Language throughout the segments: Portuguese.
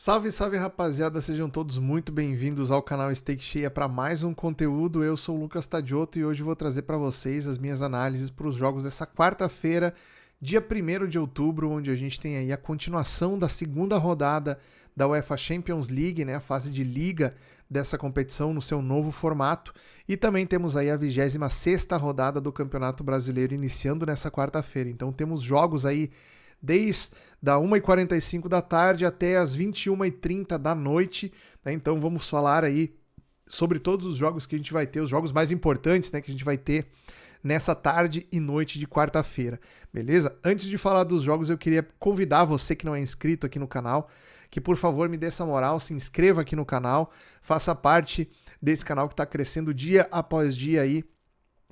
Salve, salve rapaziada, sejam todos muito bem-vindos ao canal Stake Cheia para mais um conteúdo. Eu sou o Lucas Tadioto e hoje vou trazer para vocês as minhas análises para os jogos dessa quarta-feira, dia 1º de outubro, onde a gente tem aí a continuação da segunda rodada da UEFA Champions League, né, a fase de liga dessa competição no seu novo formato, e também temos aí a 26ª rodada do Campeonato Brasileiro iniciando nessa quarta-feira. Então temos jogos aí desde da 1h45 da tarde até as 21h30 da noite, né? Então vamos falar aí sobre todos os jogos que a gente vai ter, os jogos mais importantes, né, que a gente vai ter nessa tarde e noite de quarta-feira, beleza? Antes de falar dos jogos, eu queria convidar você que não é inscrito aqui no canal, que por favor me dê essa moral, se inscreva aqui no canal, faça parte desse canal que está crescendo dia após dia aí,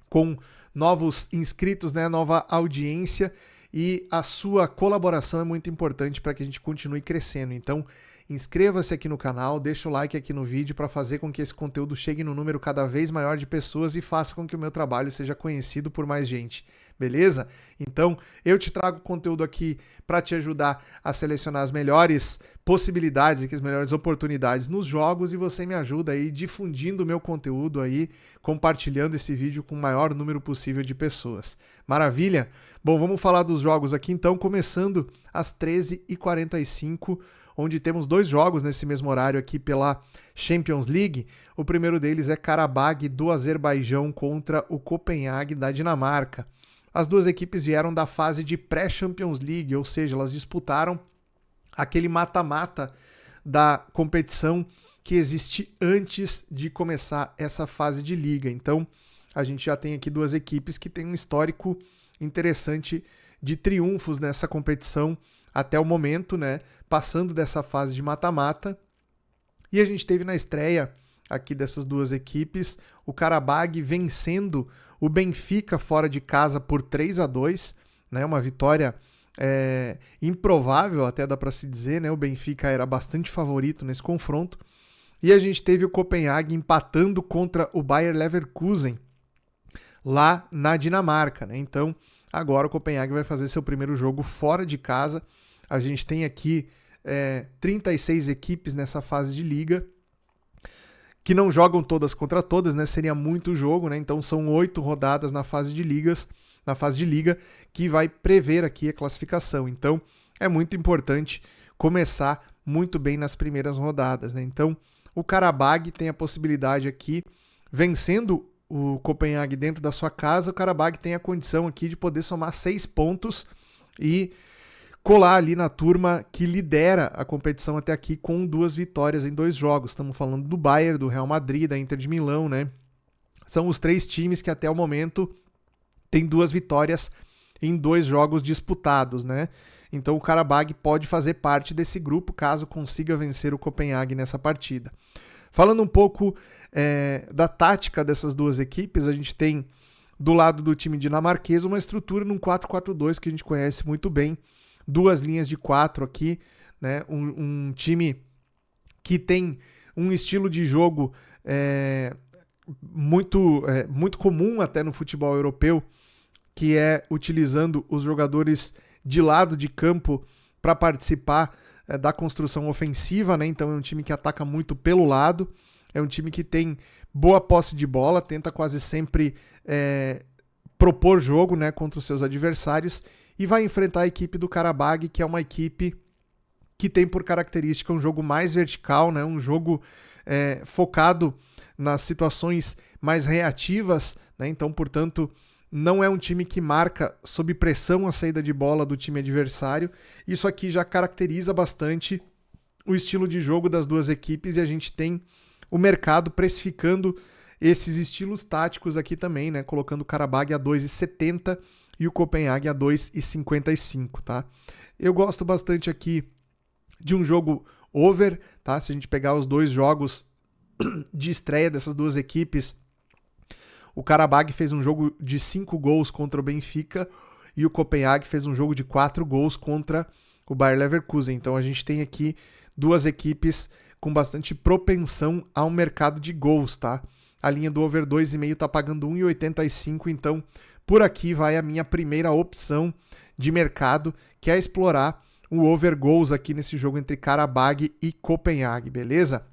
com novos inscritos, né, nova audiência, e a sua colaboração é muito importante para que a gente continue crescendo. Então, inscreva-se aqui no canal, deixa o like aqui no vídeo para fazer com que esse conteúdo chegue no número cada vez maior de pessoas e faça com que o meu trabalho seja conhecido por mais gente, beleza? Então, eu te trago conteúdo aqui para te ajudar a selecionar as melhores possibilidades e as melhores oportunidades nos jogos, e você me ajuda aí difundindo o meu conteúdo aí, compartilhando esse vídeo com o maior número possível de pessoas. Maravilha? Bom, vamos falar dos jogos aqui então, começando às 13h45, onde temos dois jogos nesse mesmo horário aqui pela Champions League. O primeiro deles é Karabag do Azerbaijão contra o Copenhague da Dinamarca. As duas equipes vieram da fase de pré-Champions League, ou seja, elas disputaram aquele mata-mata da competição que existe antes de começar essa fase de liga. Então, a gente já tem aqui duas equipes que têm um histórico interessante de triunfos nessa competição até o momento, né? Passando dessa fase de mata-mata. E a gente teve na estreia aqui dessas duas equipes o Karabag vencendo o Benfica fora de casa por 3-2, né? Uma vitória improvável, até dá para se dizer, né? O Benfica era bastante favorito nesse confronto. E a gente teve o Copenhague empatando contra o Bayer Leverkusen lá na Dinamarca, né? Então, agora o Copenhague vai fazer seu primeiro jogo fora de casa. A gente tem aqui 36 equipes nessa fase de liga, que não jogam todas contra todas, né? Seria muito jogo, né? Então são 8 rodadas na fase de liga, que vai prever aqui a classificação. Então é muito importante começar muito bem nas primeiras rodadas, né? Então o Karabag tem a possibilidade aqui, vencendo o Copenhague dentro da sua casa, o Karabag tem a condição aqui de poder somar 6 pontos e colar ali na turma que lidera a competição até aqui com 2 vitórias em 2 jogos. Estamos falando do Bayern, do Real Madrid, da Inter de Milão, né? São os 3 times que até o momento têm 2 vitórias em 2 jogos disputados, né? Então o Karabag pode fazer parte desse grupo caso consiga vencer o Copenhague nessa partida. Falando um pouco da tática dessas duas equipes, a gente tem do lado do time dinamarquês uma estrutura num 4-4-2 que a gente conhece muito bem, 2 linhas de 4 aqui, né? Um time que tem um estilo de jogo muito comum até no futebol europeu, que é utilizando os jogadores de lado de campo para participar da construção ofensiva, né? Então é um time que ataca muito pelo lado, é um time que tem boa posse de bola, tenta quase sempre propor jogo, né, contra os seus adversários, e vai enfrentar a equipe do Karabag, que é uma equipe que tem por característica um jogo mais vertical, né, um jogo focado nas situações mais reativas, né? Então, portanto, não é um time que marca sob pressão a saída de bola do time adversário. Isso aqui já caracteriza bastante o estilo de jogo das duas equipes, e a gente tem o mercado precificando esses estilos táticos aqui também, né? Colocando o Karabag a 2,70 e o Copenhague a 2,55, tá? Eu gosto bastante aqui de um jogo over, tá? Se a gente pegar os 2 jogos de estreia dessas duas equipes, o Karabag fez um jogo de 5 gols contra o Benfica e o Copenhague fez um jogo de 4 gols contra o Bayer Leverkusen. Então a gente tem aqui duas equipes com bastante propensão ao mercado de gols, tá? A linha do over 2,5 tá pagando 1,85, então por aqui vai a minha primeira opção de mercado, que é explorar o over goals aqui nesse jogo entre Karabag e Copenhague, beleza?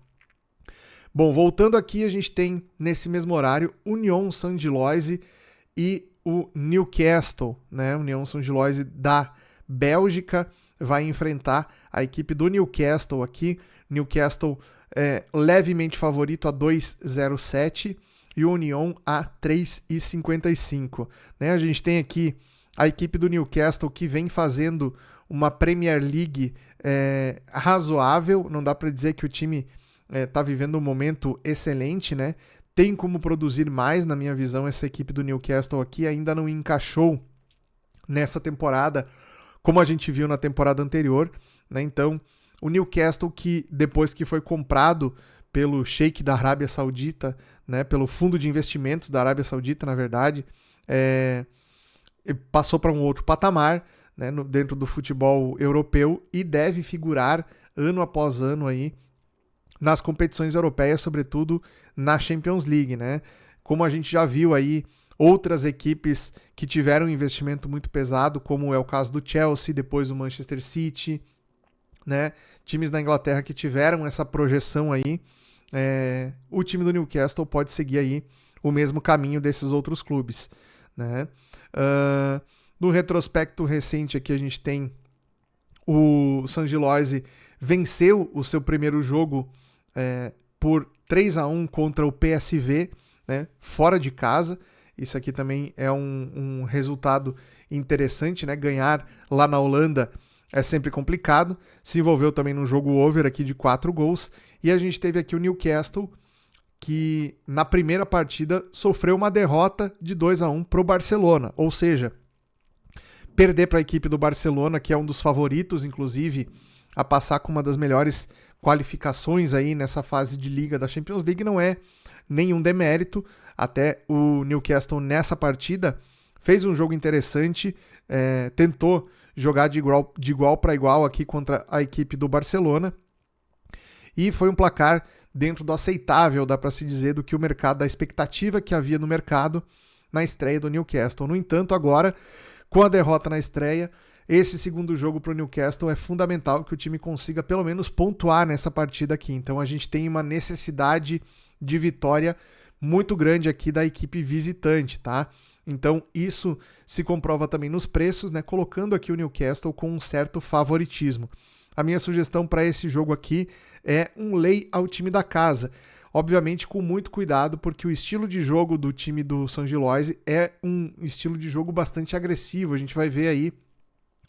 Bom, voltando aqui, a gente tem nesse mesmo horário Union Saint-Gilloise e o Newcastle, né? Union Saint-Gilloise da Bélgica vai enfrentar a equipe do Newcastle aqui. Newcastle levemente favorito a 2,07 e o Union a 3,55. Né? A gente tem aqui a equipe do Newcastle que vem fazendo uma Premier League razoável. Não dá para dizer que o time está vivendo um momento excelente, né? Tem como produzir mais, na minha visão, essa equipe do Newcastle aqui ainda não encaixou nessa temporada como a gente viu na temporada anterior, né? Então, o Newcastle, que depois que foi comprado pelo Sheik da Arábia Saudita, né, pelo fundo de investimentos da Arábia Saudita, na verdade, passou para um outro patamar, né, dentro do futebol europeu e deve figurar ano após ano aí nas competições europeias, sobretudo na Champions League, né? Como a gente já viu aí outras equipes que tiveram um investimento muito pesado, como é o caso do Chelsea, depois do Manchester City, né? Times da Inglaterra que tiveram essa projeção aí. O time do Newcastle pode seguir aí o mesmo caminho desses outros clubes, né? No retrospecto recente aqui a gente tem o Saint-Gilloise venceu o seu primeiro jogo por 3-1 contra o PSV, né, fora de casa. Isso aqui também é um resultado interessante, né? Ganhar lá na Holanda é sempre complicado. Se envolveu também num jogo over aqui de 4 gols. E a gente teve aqui o Newcastle, que na primeira partida sofreu uma derrota de 2-1 para o Barcelona. Ou seja, perder para a equipe do Barcelona, que é um dos favoritos, inclusive, a passar com uma das melhores qualificações aí nessa fase de liga da Champions League, não é nenhum demérito. Até o Newcastle nessa partida fez um jogo interessante, tentou jogar de igual para igual aqui contra a equipe do Barcelona e foi um placar dentro do aceitável, dá para se dizer, do que o mercado, da expectativa que havia no mercado na estreia do Newcastle. No entanto, agora, com a derrota na estreia, esse segundo jogo para o Newcastle é fundamental que o time consiga pelo menos pontuar nessa partida aqui. Então a gente tem uma necessidade de vitória muito grande aqui da equipe visitante, tá? Então isso se comprova também nos preços, né? Colocando aqui o Newcastle com um certo favoritismo. A minha sugestão para esse jogo aqui é um lay ao time da casa. Obviamente com muito cuidado, porque o estilo de jogo do time do Saint-Gilloise é um estilo de jogo bastante agressivo. A gente vai ver aí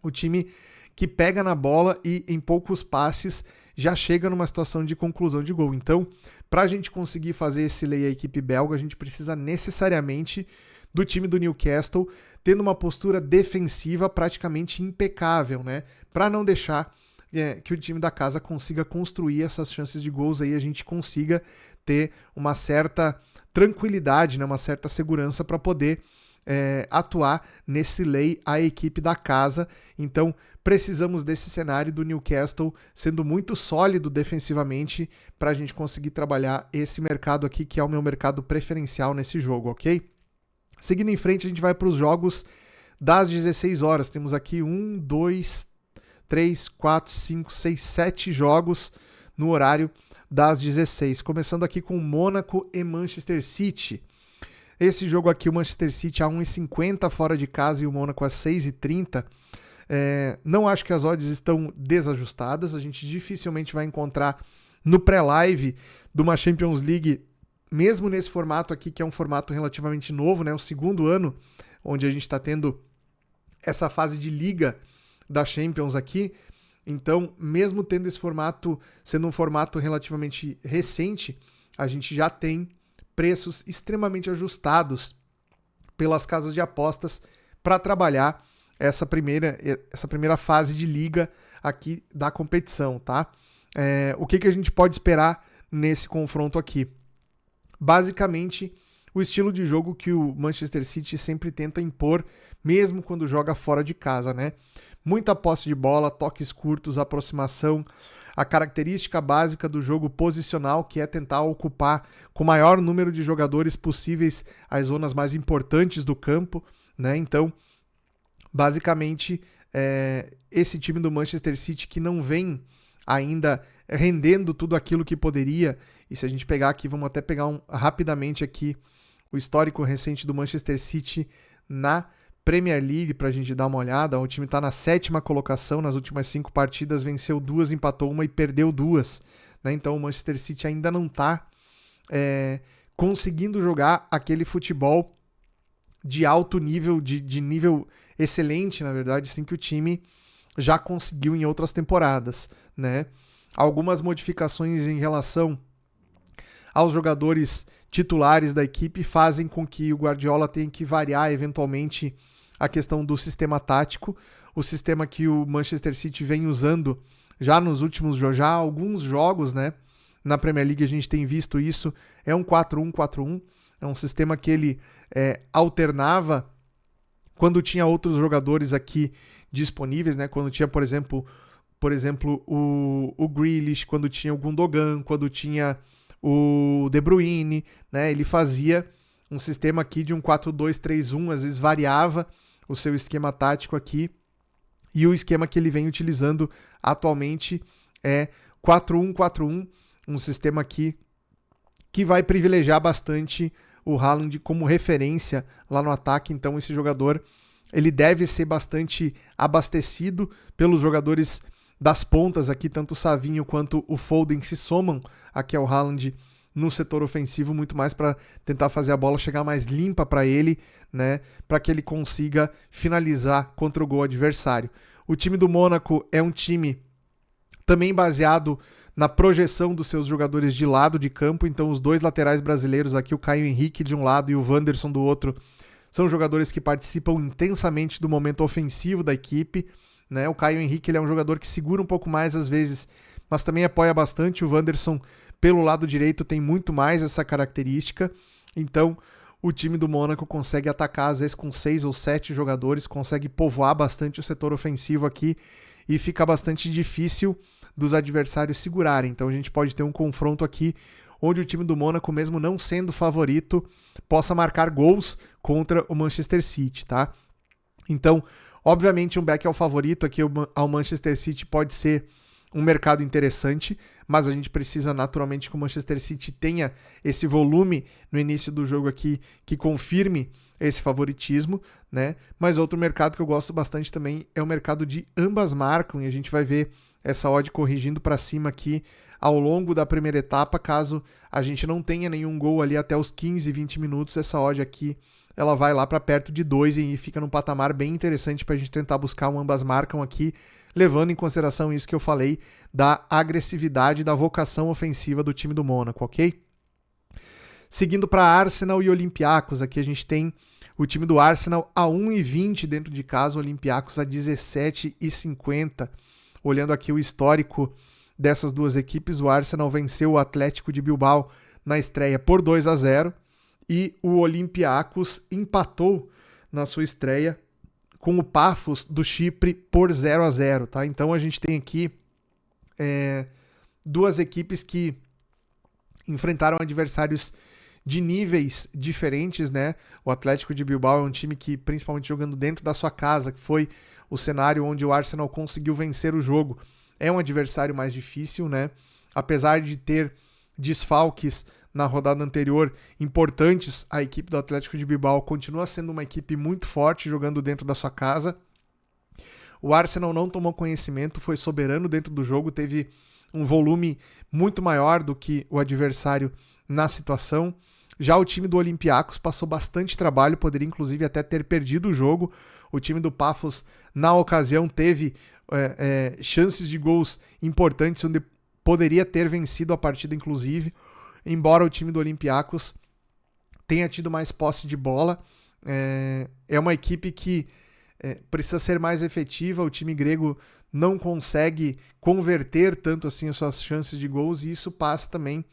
o time que pega na bola e em poucos passes já chega numa situação de conclusão de gol. Então, para a gente conseguir fazer esse lay à equipe belga, a gente precisa necessariamente do time do Newcastle tendo uma postura defensiva praticamente impecável, né? Para não deixar que o time da casa consiga construir essas chances de gols aí, a gente consiga ter uma certa tranquilidade, né? Uma certa segurança para poder atuar nesse lay à equipe da casa. Então precisamos desse cenário do Newcastle sendo muito sólido defensivamente para a gente conseguir trabalhar esse mercado aqui, que é o meu mercado preferencial nesse jogo, ok? Seguindo em frente, a gente vai para os jogos das 16 horas. Temos aqui 1, 2, 3, 4, 5, 6, 7 jogos no horário das 16. Começando aqui com Mônaco e Manchester City. Esse jogo aqui, o Manchester City a 1,50 fora de casa e o Mônaco a 6,30. Não acho que as odds estão desajustadas. A gente dificilmente vai encontrar no pré-live de uma Champions League, mesmo nesse formato aqui, que é um formato relativamente novo, né? O segundo ano onde a gente está tendo essa fase de liga da Champions aqui. Então, mesmo tendo esse formato, sendo um formato relativamente recente, a gente já tem preços extremamente ajustados pelas casas de apostas para trabalhar essa primeira fase de liga aqui da competição, tá? O que a gente pode esperar nesse confronto aqui? Basicamente, o estilo de jogo que o Manchester City sempre tenta impor, mesmo quando joga fora de casa, né? Muita posse de bola, toques curtos, aproximação, a característica básica do jogo posicional, que é tentar ocupar com o maior número de jogadores possíveis as zonas mais importantes do campo, né? Então, basicamente, esse time do Manchester City que não vem ainda rendendo tudo aquilo que poderia. E se a gente pegar aqui, vamos até pegar rapidamente aqui o histórico recente do Manchester City na Premier League para a gente dar uma olhada. O time está na 7ª colocação, nas últimas 5 partidas venceu 2, empatou 1 e perdeu 2. Né? Então o Manchester City ainda não está conseguindo jogar aquele futebol de alto nível, de nível excelente, na verdade, assim que o time já conseguiu em outras temporadas, né? Algumas modificações em relação aos jogadores titulares da equipe fazem com que o Guardiola tenha que variar eventualmente a questão do sistema tático, o sistema que o Manchester City vem usando já nos últimos já alguns jogos, né? Na Premier League a gente tem visto isso, é um 4-1-4-1, é um sistema que ele alternava quando tinha outros jogadores aqui disponíveis, né? Quando tinha, por exemplo, o Grealish, quando tinha o Gundogan, quando tinha o De Bruyne, né? Ele fazia um sistema aqui de um 4-2-3-1, às vezes variava o seu esquema tático aqui, e o esquema que ele vem utilizando atualmente é 4-1-4-1, um sistema aqui que vai privilegiar bastante o Haaland como referência lá no ataque. Então esse jogador ele deve ser bastante abastecido pelos jogadores das pontas aqui, tanto o Savinho quanto o Foden se somam aqui ao Haaland no setor ofensivo, muito mais para tentar fazer a bola chegar mais limpa para ele, né, para que ele consiga finalizar contra o gol adversário. O time do Mônaco é um time também baseado na projeção dos seus jogadores de lado de campo, então os dois laterais brasileiros aqui, o Caio Henrique de um lado e o Wanderson do outro, são jogadores que participam intensamente do momento ofensivo da equipe, né? O Caio Henrique ele é um jogador que segura um pouco mais às vezes, mas também apoia bastante. O Wanderson, pelo lado direito, tem muito mais essa característica, então o time do Mônaco consegue atacar às vezes com 6 ou 7 jogadores, consegue povoar bastante o setor ofensivo aqui e fica bastante difícil dos adversários segurarem. Então a gente pode ter um confronto aqui onde o time do Mônaco, mesmo não sendo favorito, possa marcar gols contra o Manchester City, tá? Então, obviamente, um back ao favorito aqui ao Manchester City pode ser um mercado interessante, mas a gente precisa naturalmente que o Manchester City tenha esse volume no início do jogo aqui que confirme esse favoritismo, né? Mas outro mercado que eu gosto bastante também é o mercado de ambas marcam, e a gente vai ver essa odd corrigindo para cima aqui ao longo da primeira etapa, caso a gente não tenha nenhum gol ali até os 15, 20 minutos, essa odd aqui ela vai lá para perto de 2 e fica num patamar bem interessante para a gente tentar buscar um ambas marcam aqui, levando em consideração isso que eu falei da agressividade, da vocação ofensiva do time do Mônaco, ok? Seguindo para Arsenal e Olympiacos, aqui a gente tem o time do Arsenal a 1,20 dentro de casa, o Olympiacos a 17,50. Olhando aqui o histórico dessas duas equipes, o Arsenal venceu o Atlético de Bilbao na estreia por 2-0 e o Olympiacos empatou na sua estreia com o Pafos do Chipre por 0-0, tá? Então a gente tem aqui duas equipes que enfrentaram adversários de níveis diferentes, né? O Atlético de Bilbao é um time que, principalmente jogando dentro da sua casa, que foi o cenário onde o Arsenal conseguiu vencer o jogo, é um adversário mais difícil, né? Apesar de ter desfalques na rodada anterior importantes, a equipe do Atlético de Bilbao continua sendo uma equipe muito forte jogando dentro da sua casa. O Arsenal não tomou conhecimento, foi soberano dentro do jogo, teve um volume muito maior do que o adversário na situação. Já o time do Olympiacos passou bastante trabalho, poderia inclusive até ter perdido o jogo. O time do Pafos, na ocasião, teve chances de gols importantes, onde poderia ter vencido a partida, inclusive, embora o time do Olympiacos tenha tido mais posse de bola. É uma equipe que precisa ser mais efetiva, o time grego não consegue converter tanto assim as suas chances de gols, e isso passa também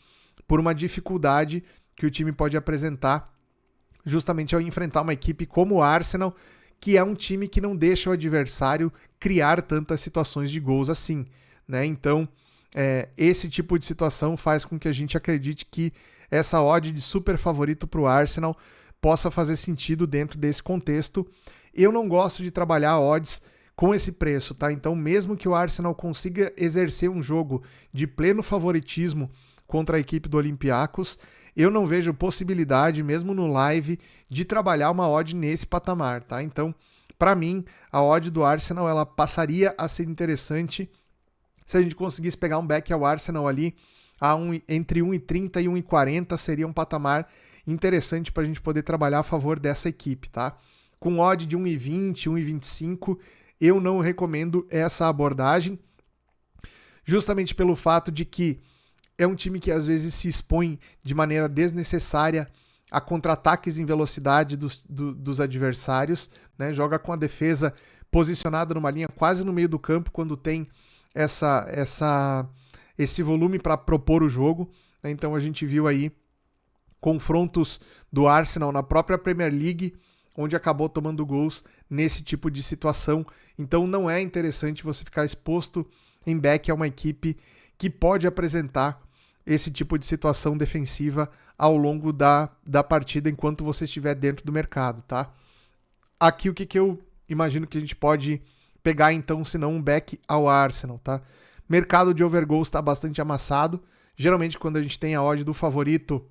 por uma dificuldade que o time pode apresentar justamente ao enfrentar uma equipe como o Arsenal, que é um time que não deixa o adversário criar tantas situações de gols assim, né? Então, esse tipo de situação faz com que a gente acredite que essa odd de super favorito para o Arsenal possa fazer sentido dentro desse contexto. Eu não gosto de trabalhar odds com esse preço, tá? Então, mesmo que o Arsenal consiga exercer um jogo de pleno favoritismo contra a equipe do Olympiacos, eu não vejo possibilidade, mesmo no live, de trabalhar uma odd nesse patamar, tá? Então, para mim, a odd do Arsenal ela passaria a ser interessante se a gente conseguisse pegar um back ao Arsenal ali entre 1,30 e 1,40, seria um patamar interessante para a gente poder trabalhar a favor dessa equipe, tá? Com odd de 1,20, 1,25, eu não recomendo essa abordagem, justamente pelo fato de que é um time que às vezes se expõe de maneira desnecessária a contra-ataques em velocidade dos adversários, né? Joga com a defesa posicionada numa linha quase no meio do campo quando tem esse volume para propor o jogo, né? Então a gente viu aí confrontos do Arsenal na própria Premier League, onde acabou tomando gols nesse tipo de situação. Então não é interessante você ficar exposto em back a uma equipe que pode apresentar esse tipo de situação defensiva ao longo da partida enquanto você estiver dentro do mercado, tá? Aqui o que eu imagino que a gente pode pegar então, se não um back ao Arsenal, tá? Mercado de overgoals está bastante amassado. Geralmente quando a gente tem a odd do favorito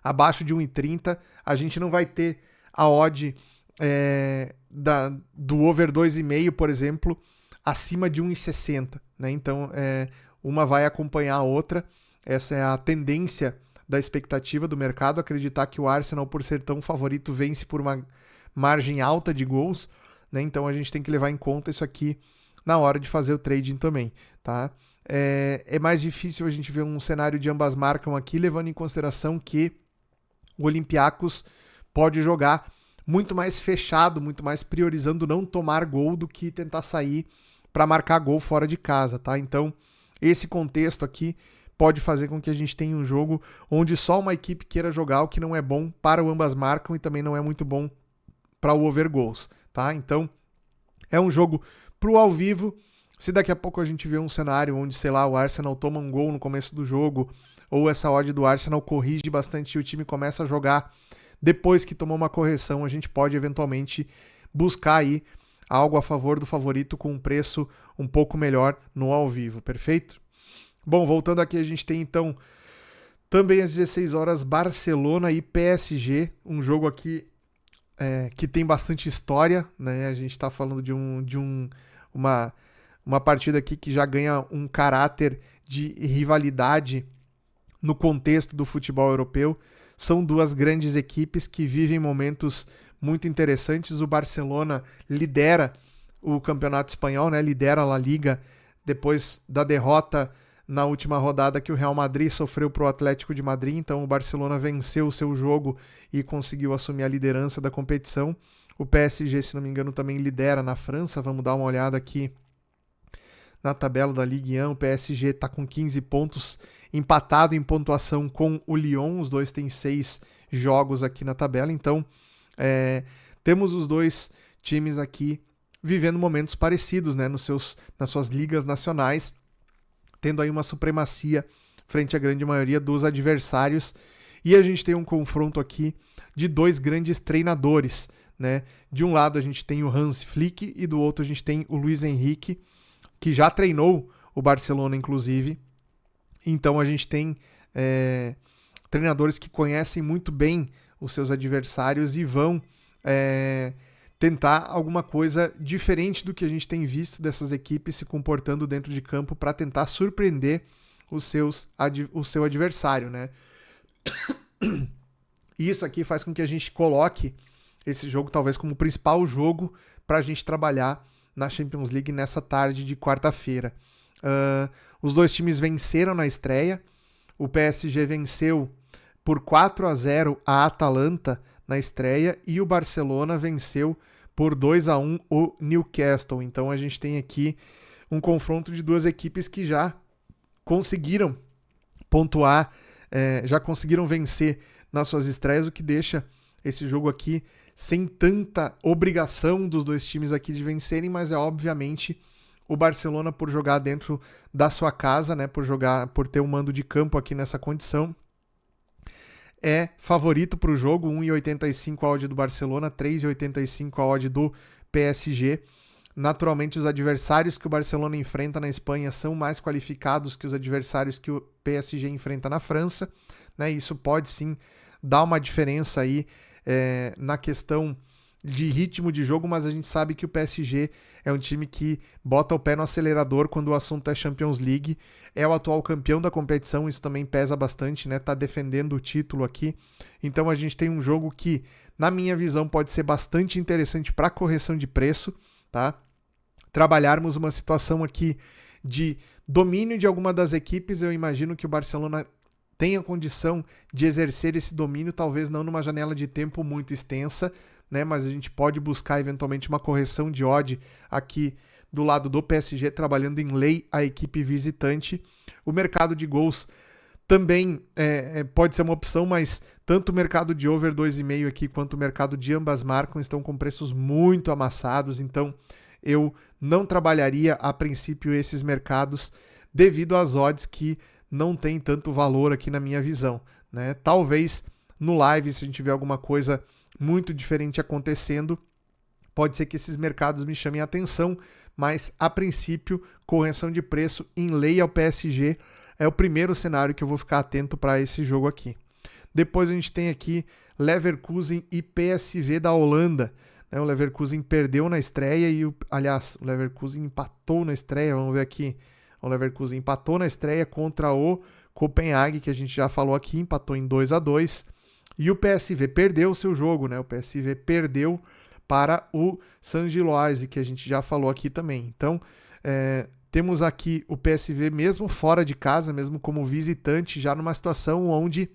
abaixo de 1,30, a gente não vai ter a odd do over 2,5, por exemplo, acima de 1,60, né? Então, uma vai acompanhar a outra. Essa é a tendência da expectativa do mercado, acreditar que o Arsenal, por ser tão favorito, vence por uma margem alta de gols, né? Então a gente tem que levar em conta isso aqui na hora de fazer o trading também, tá? É mais difícil a gente ver um cenário de ambas marcam aqui, levando em consideração que o Olympiacos pode jogar muito mais fechado, muito mais priorizando não tomar gol do que tentar sair para marcar gol fora de casa, tá? Então, esse contexto aqui pode fazer com que a gente tenha um jogo onde só uma equipe queira jogar, o que não é bom para o ambas marcam e também não é muito bom para o over goals, tá? Então, é um jogo pro ao vivo. Se daqui a pouco a gente vê um cenário onde, sei lá, o Arsenal toma um gol no começo do jogo, ou essa odd do Arsenal corrige bastante e o time começa a jogar depois que tomou uma correção, a gente pode eventualmente buscar aí algo a favor do favorito com um preço um pouco melhor no ao vivo, perfeito? Bom, voltando aqui, a gente tem então também às 16 horas Barcelona e PSG, um jogo aqui que tem bastante história, né? A gente está falando de uma partida aqui que já ganha um caráter de rivalidade no contexto do futebol europeu. São duas grandes equipes que vivem momentos muito interessantes. O Barcelona lidera o campeonato espanhol, né? Lidera a La Liga depois da derrota na última rodada que o Real Madrid sofreu para o Atlético de Madrid. Então o Barcelona venceu o seu jogo e conseguiu assumir a liderança da competição. O PSG, se não me engano, também lidera na França. Vamos dar uma olhada aqui na tabela da Ligue 1. O PSG está com 15 pontos, empatado em pontuação com o Lyon. Os dois têm 6 jogos aqui na tabela. Então, temos os dois times aqui vivendo momentos parecidos, né, nas suas ligas nacionais, tendo aí uma supremacia frente à grande maioria dos adversários. E a gente tem um confronto aqui de dois grandes treinadores, né? De um lado a gente tem o Hans Flick e do outro a gente tem o Luis Henrique, que já treinou o Barcelona, inclusive. Então a gente tem treinadores que conhecem muito bem os seus adversários e vão tentar alguma coisa diferente do que a gente tem visto dessas equipes se comportando dentro de campo para tentar surpreender o seu adversário, né? Isso aqui faz com que a gente coloque esse jogo talvez como o principal jogo para a gente trabalhar na Champions League nessa tarde de quarta-feira. Os dois times venceram na estreia. O PSG venceu por 4-0 a Atalanta na estreia e o Barcelona venceu por 2-1 o Newcastle. Então a gente tem aqui um confronto de duas equipes que já conseguiram pontuar, já conseguiram vencer nas suas estreias, o que deixa esse jogo aqui sem tanta obrigação dos dois times aqui de vencerem, mas é obviamente o Barcelona, por jogar dentro da sua casa, né, por ter um mando de campo aqui nessa condição, é favorito para o jogo. 1,85 a odd do Barcelona, 3,85 a odd do PSG. Naturalmente, os adversários que o Barcelona enfrenta na Espanha são mais qualificados que os adversários que o PSG enfrenta na França, né? Isso pode sim dar uma diferença aí na questão de ritmo de jogo, mas a gente sabe que o PSG é um time que bota o pé no acelerador quando o assunto é Champions League, é o atual campeão da competição, isso também pesa bastante, né? Tá defendendo o título aqui, então a gente tem um jogo que, na minha visão, pode ser bastante interessante para correção de preço, tá? Trabalharmos uma situação aqui de domínio de alguma das equipes, eu imagino que o Barcelona tenha condição de exercer esse domínio, talvez não numa janela de tempo muito extensa, né? Mas a gente pode buscar eventualmente uma correção de odd aqui do lado do PSG, trabalhando em lei a equipe visitante. O mercado de gols também pode ser uma opção, mas tanto o mercado de over 2,5 aqui quanto o mercado de ambas marcas estão com preços muito amassados, então eu não trabalharia a princípio esses mercados devido às odds que não tem tanto valor aqui na minha visão, né? Talvez no live, se a gente tiver alguma coisa muito diferente acontecendo, pode ser que esses mercados me chamem a atenção, mas a princípio, correção de preço em lei ao PSG é o primeiro cenário que eu vou ficar atento para esse jogo aqui. Depois a gente tem aqui Leverkusen e PSV da Holanda. O Leverkusen perdeu na estreia o Leverkusen empatou na estreia, vamos ver aqui. O Leverkusen empatou na estreia contra o Copenhague, que a gente já falou aqui, empatou em 2-2. E o PSV perdeu o seu jogo, né? O PSV perdeu para o San Giloise, que a gente já falou aqui também. Então, temos aqui o PSV mesmo fora de casa, mesmo como visitante, já numa situação onde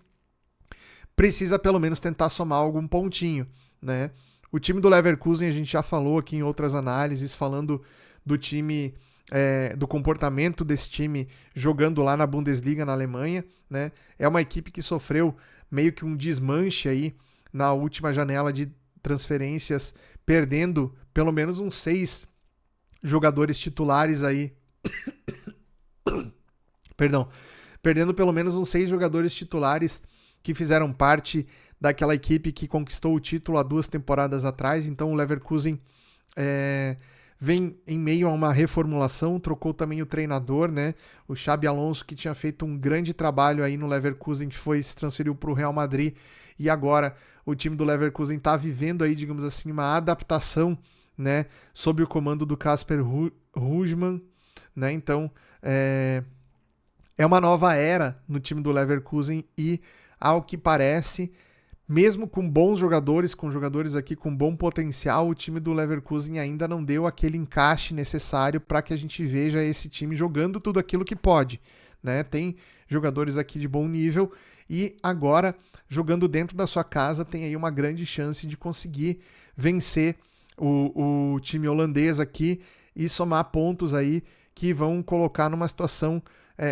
precisa pelo menos tentar somar algum pontinho, né? O time do Leverkusen a gente já falou aqui em outras análises, falando do time, do comportamento desse time jogando lá na Bundesliga na Alemanha, né? É uma equipe que sofreu meio que um desmanche aí na última janela de transferências, perdendo pelo menos uns 6 jogadores titulares aí. Perdão. Perdendo pelo menos uns 6 jogadores titulares que fizeram parte daquela equipe que conquistou o título há 2 temporadas atrás. Então o Leverkusen vem em meio a uma reformulação, trocou também o treinador, né? O Xabi Alonso, que tinha feito um grande trabalho aí no Leverkusen, que se transferiu para o Real Madrid, e agora o time do Leverkusen está vivendo aí, digamos assim, uma adaptação, né? Sob o comando do Kasper Ruijman, né? Então é uma nova era no time do Leverkusen e, ao que parece, mesmo com bons jogadores, com jogadores aqui com bom potencial, o time do Leverkusen ainda não deu aquele encaixe necessário para que a gente veja esse time jogando tudo aquilo que pode, né? Tem jogadores aqui de bom nível e agora, jogando dentro da sua casa, tem aí uma grande chance de conseguir vencer o time holandês aqui e somar pontos aí que vão colocar numa situação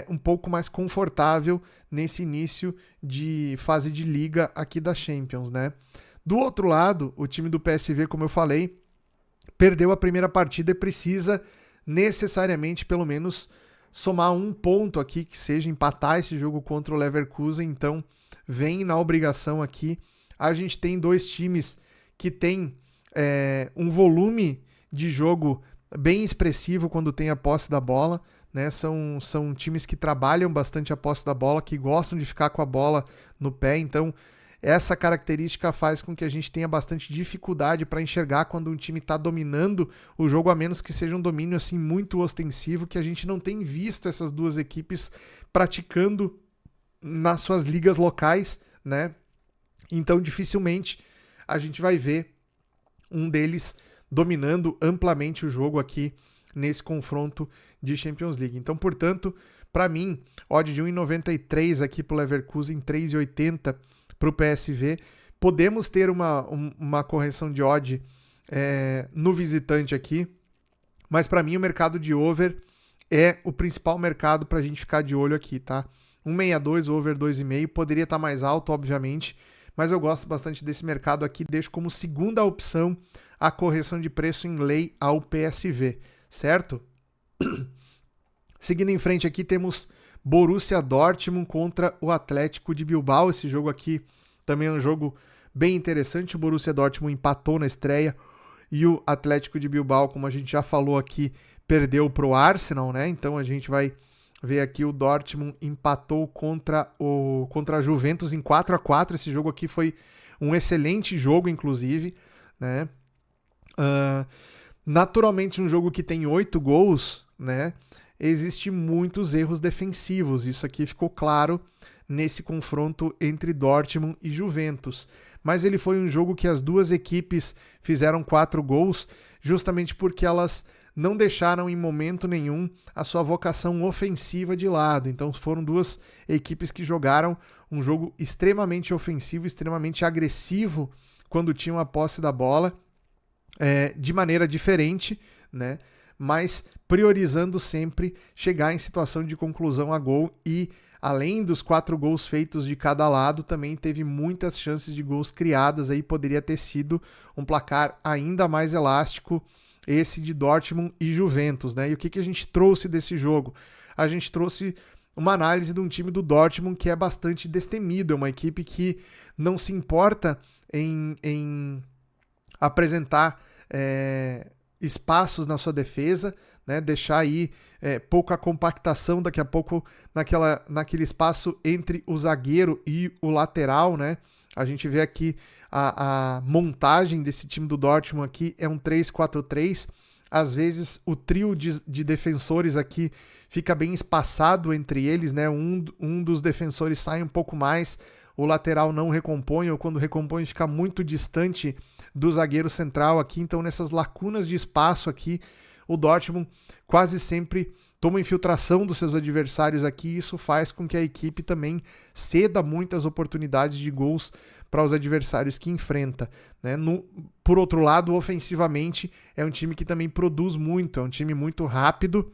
um pouco mais confortável nesse início de fase de liga aqui da Champions, né? Do outro lado, o time do PSV, como eu falei, perdeu a primeira partida e precisa necessariamente pelo menos somar um ponto aqui, que seja empatar esse jogo contra o Leverkusen. Então vem na obrigação aqui. A gente tem 2 times que têm um volume de jogo bem expressivo quando tem a posse da bola, né? São times que trabalham bastante a posse da bola, que gostam de ficar com a bola no pé, então essa característica faz com que a gente tenha bastante dificuldade para enxergar quando um time está dominando o jogo, a menos que seja um domínio assim muito ostensivo, que a gente não tem visto essas duas equipes praticando nas suas ligas locais, né? Então dificilmente a gente vai ver um deles dominando amplamente o jogo aqui nesse confronto de Champions League. Então, portanto, para mim, odd de 1,93 aqui para o Leverkusen, 3,80 para o PSV. Podemos ter uma correção de odd no visitante aqui, mas para mim o mercado de over é o principal mercado para a gente ficar de olho aqui, tá? 1,62, over 2,5, poderia estar mais alto, obviamente, mas eu gosto bastante desse mercado aqui, deixo como segunda opção a correção de preço em lei ao PSV, certo? Seguindo em frente aqui, temos Borussia Dortmund contra o Atlético de Bilbao. Esse jogo aqui também é um jogo bem interessante. O Borussia Dortmund empatou na estreia e o Atlético de Bilbao, como a gente já falou aqui, perdeu para o Arsenal, né? Então a gente vai ver aqui o Dortmund empatou contra a Juventus em 4-4. Esse jogo aqui foi um excelente jogo, inclusive, né? Naturalmente, um jogo que tem 8 gols, né? Existem muitos erros defensivos. Isso aqui ficou claro nesse confronto entre Dortmund e Juventus. Mas ele foi um jogo que as duas equipes fizeram 4 gols, justamente porque elas não deixaram em momento nenhum a sua vocação ofensiva de lado. Então foram duas equipes que jogaram um jogo extremamente ofensivo, extremamente agressivo quando tinham a posse da bola, de maneira diferente, né? Mas priorizando sempre chegar em situação de conclusão a gol. E além dos 4 gols feitos de cada lado, também teve muitas chances de gols criadas. Aí poderia ter sido um placar ainda mais elástico, esse de Dortmund e Juventus, né? E o que a gente trouxe desse jogo? A gente trouxe uma análise de um time do Dortmund que é bastante destemido, é uma equipe que não se importa em apresentar espaços na sua defesa, né? Deixar aí pouca compactação daqui a pouco naquele espaço entre o zagueiro e o lateral, né? A gente vê aqui a montagem desse time do Dortmund aqui é um 3-4-3. Às vezes o trio de defensores aqui fica bem espaçado entre eles, né? Um dos defensores sai um pouco mais, o lateral não recompõe, ou quando recompõe fica muito distante do zagueiro central aqui. Então nessas lacunas de espaço aqui, o Dortmund quase sempre toma infiltração dos seus adversários aqui, e isso faz com que a equipe também ceda muitas oportunidades de gols para os adversários que enfrenta, né? Por outro lado, ofensivamente, é um time que também produz muito, é um time muito rápido,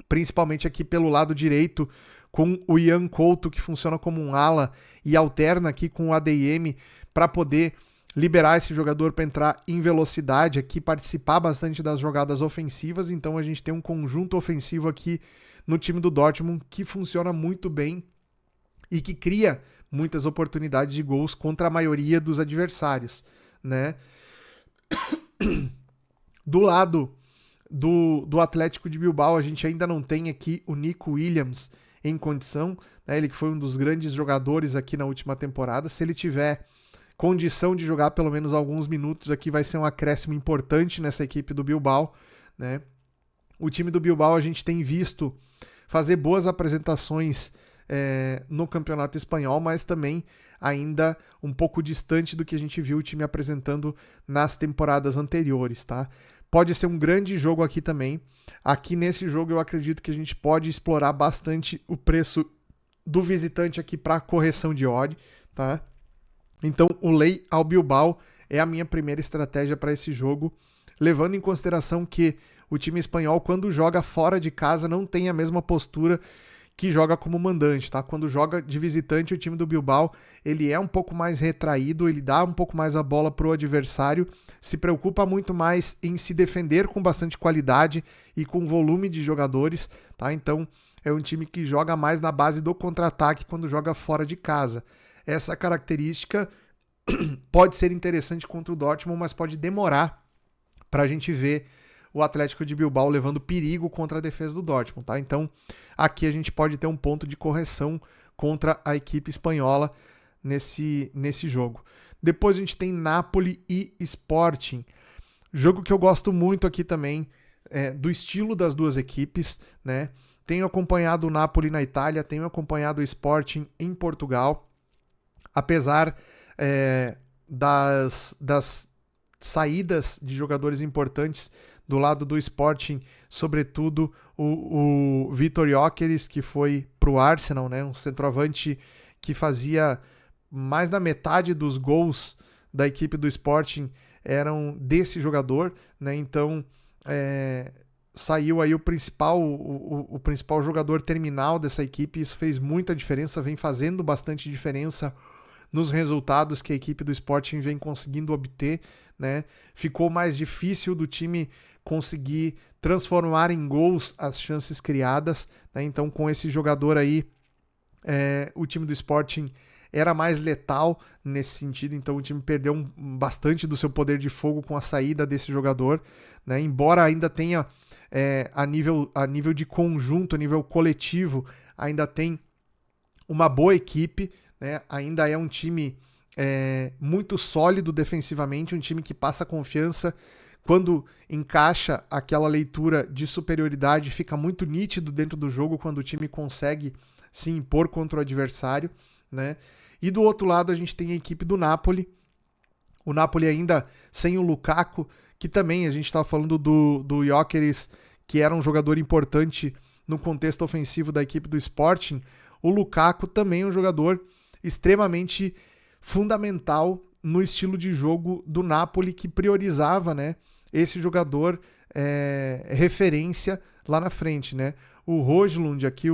principalmente aqui pelo lado direito, com o Ian Couto, que funciona como um ala e alterna aqui com o ADM para poder liberar esse jogador para entrar em velocidade aqui, participar bastante das jogadas ofensivas. Então a gente tem um conjunto ofensivo aqui no time do Dortmund que funciona muito bem e que cria muitas oportunidades de gols contra a maioria dos adversários, né? Do lado do Atlético de Bilbao, a gente ainda não tem aqui o Nico Williams em condição, né? Ele que foi um dos grandes jogadores aqui na última temporada. Se ele tiver condição de jogar pelo menos alguns minutos aqui, vai ser um acréscimo importante nessa equipe do Bilbao, né? O time do Bilbao a gente tem visto fazer boas apresentações no Campeonato Espanhol, mas também ainda um pouco distante do que a gente viu o time apresentando nas temporadas anteriores, tá? Pode ser um grande jogo aqui também. Aqui nesse jogo eu acredito que a gente pode explorar bastante o preço do visitante aqui para correção de odd, tá? Então o lei ao Bilbao é a minha primeira estratégia para esse jogo, levando em consideração que o time espanhol, quando joga fora de casa, não tem a mesma postura que joga como mandante, tá? Quando joga de visitante, o time do Bilbao, ele é um pouco mais retraído, ele dá um pouco mais a bola pro adversário, se preocupa muito mais em se defender com bastante qualidade e com volume de jogadores, tá? Então, é um time que joga mais na base do contra-ataque quando joga fora de casa. Essa característica pode ser interessante contra o Dortmund, mas pode demorar para a gente ver o Atlético de Bilbao levando perigo contra a defesa do Dortmund, tá? Então, aqui a gente pode ter um ponto de correção contra a equipe espanhola nesse jogo. Depois a gente tem Napoli e Sporting. Jogo que eu gosto muito aqui também, do estilo das duas equipes, né? Tenho acompanhado o Napoli na Itália, tenho acompanhado o Sporting em Portugal. Apesar das saídas de jogadores importantes do lado do Sporting, sobretudo o Vitor Gyökeres, que foi para o Arsenal, né? Um centroavante que fazia mais da metade dos gols da equipe do Sporting eram desse jogador, né? Então saiu aí o principal jogador terminal dessa equipe. Isso fez muita diferença, vem fazendo bastante diferença nos resultados que a equipe do Sporting vem conseguindo obter, né? Ficou mais difícil do time conseguir transformar em gols as chances criadas, né? Então com esse jogador aí, o time do Sporting era mais letal nesse sentido, então o time perdeu bastante do seu poder de fogo com a saída desse jogador, né? Embora ainda tenha a nível de conjunto, a nível coletivo, ainda tem uma boa equipe, né? Ainda é um time muito sólido defensivamente, um time que passa confiança. Quando encaixa aquela leitura de superioridade, fica muito nítido dentro do jogo quando o time consegue se impor contra o adversário, né? E do outro lado a gente tem a equipe do Napoli. O Napoli ainda sem o Lukaku, que também a gente estava falando do Gyökeres, que era um jogador importante no contexto ofensivo da equipe do Sporting. O Lukaku também é um jogador extremamente fundamental no estilo de jogo do Napoli, que priorizava, né, esse jogador referência lá na frente, né? O Højlund aqui,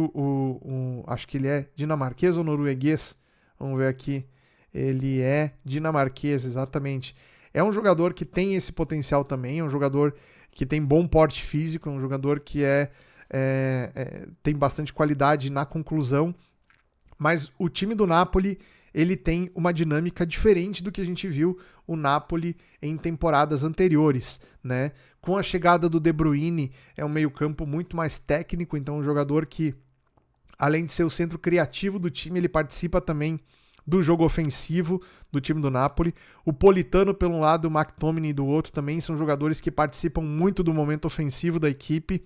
acho que ele é dinamarquês ou norueguês, vamos ver aqui, ele é dinamarquês, exatamente. É um jogador que tem esse potencial também, é um jogador que tem bom porte físico, é um jogador que tem bastante qualidade na conclusão, mas o time do Napoli, ele tem uma dinâmica diferente do que a gente viu o Napoli em temporadas anteriores, né? Com a chegada do De Bruyne, é um meio-campo muito mais técnico, então um jogador que, além de ser o centro criativo do time, ele participa também do jogo ofensivo do time do Napoli. O Politano, pelo lado, o McTominay do outro, também são jogadores que participam muito do momento ofensivo da equipe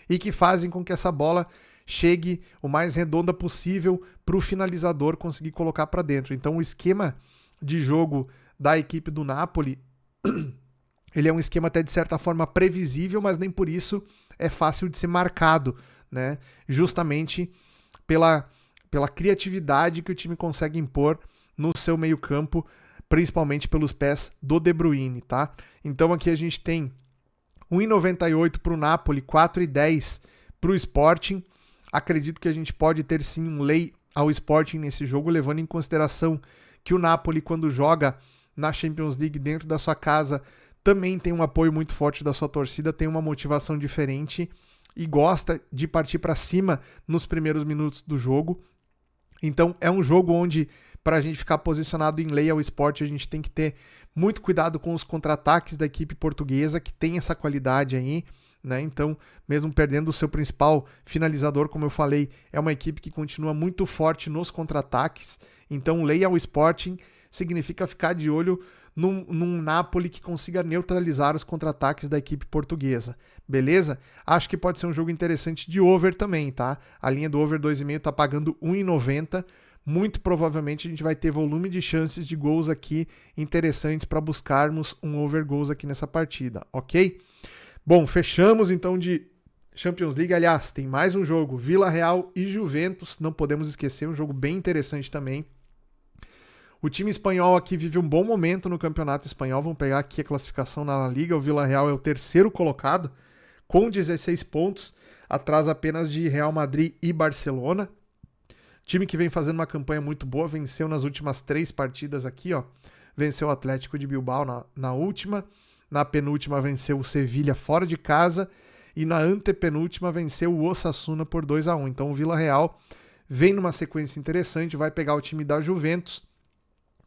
e que fazem com que essa bola chegue o mais redonda possível para o finalizador conseguir colocar para dentro. Então o esquema de jogo da equipe do Napoli, ele é um esquema até de certa forma previsível, mas nem por isso é fácil de ser marcado, né? Justamente pela criatividade que o time consegue impor no seu meio-campo, principalmente pelos pés do De Bruyne, tá? Então aqui a gente tem 1,98 para o Napoli, 4,10 para o Sporting. Acredito que a gente pode ter sim um lei ao Sporting nesse jogo, levando em consideração que o Napoli, quando joga na Champions League dentro da sua casa, também tem um apoio muito forte da sua torcida, tem uma motivação diferente e gosta de partir para cima nos primeiros minutos do jogo. Então é um jogo onde, para a gente ficar posicionado em lei ao Sport, a gente tem que ter muito cuidado com os contra-ataques da equipe portuguesa, que tem essa qualidade aí, né? Então, mesmo perdendo o seu principal finalizador, como eu falei, é uma equipe que continua muito forte nos contra-ataques. Então, lei ao Sporting significa ficar de olho num Napoli que consiga neutralizar os contra-ataques da equipe portuguesa. Beleza? Acho que pode ser um jogo interessante de over também, tá? A linha do over 2,5 tá pagando 1,90. Muito provavelmente a gente vai ter volume de chances de gols aqui interessantes para buscarmos um over gols aqui nessa partida, ok? Bom, fechamos então de Champions League. Aliás, tem mais um jogo, Vila Real e Juventus, não podemos esquecer, um jogo bem interessante também. O time espanhol aqui vive um bom momento no campeonato espanhol. Vamos pegar aqui a classificação na La Liga. O Vila Real é o terceiro colocado, com 16 pontos, atrás apenas de Real Madrid e Barcelona. Time que vem fazendo uma campanha muito boa, venceu nas últimas 3 partidas aqui, ó. Venceu o Atlético de Bilbao na última. Na penúltima venceu o Sevilha fora de casa e na antepenúltima venceu o Osasuna por 2-1. Então o Vila Real vem numa sequência interessante, vai pegar o time da Juventus.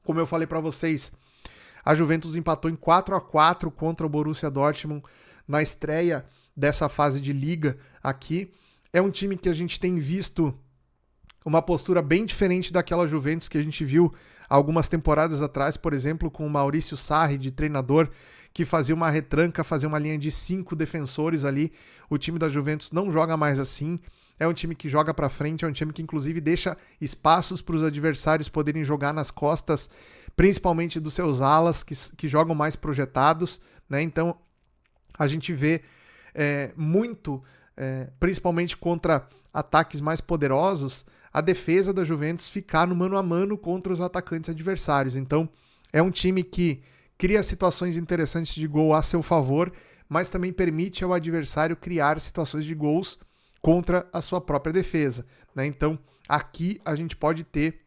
Como eu falei para vocês, a Juventus empatou em 4-4 contra o Borussia Dortmund na estreia dessa fase de liga aqui. É um time que a gente tem visto uma postura bem diferente daquela Juventus que a gente viu algumas temporadas atrás, por exemplo, com o Maurício Sarri de treinador, que fazia uma retranca, fazia uma linha de 5 defensores ali. O time da Juventus não joga mais assim. É um time que joga para frente, é um time que inclusive deixa espaços para os adversários poderem jogar nas costas, principalmente dos seus alas, que jogam mais projetados, né? Então a gente vê muito, principalmente contra ataques mais poderosos, a defesa da Juventus ficar no mano a mano contra os atacantes adversários. Então é um time que cria situações interessantes de gol a seu favor, mas também permite ao adversário criar situações de gols contra a sua própria defesa, né? Então, aqui a gente pode ter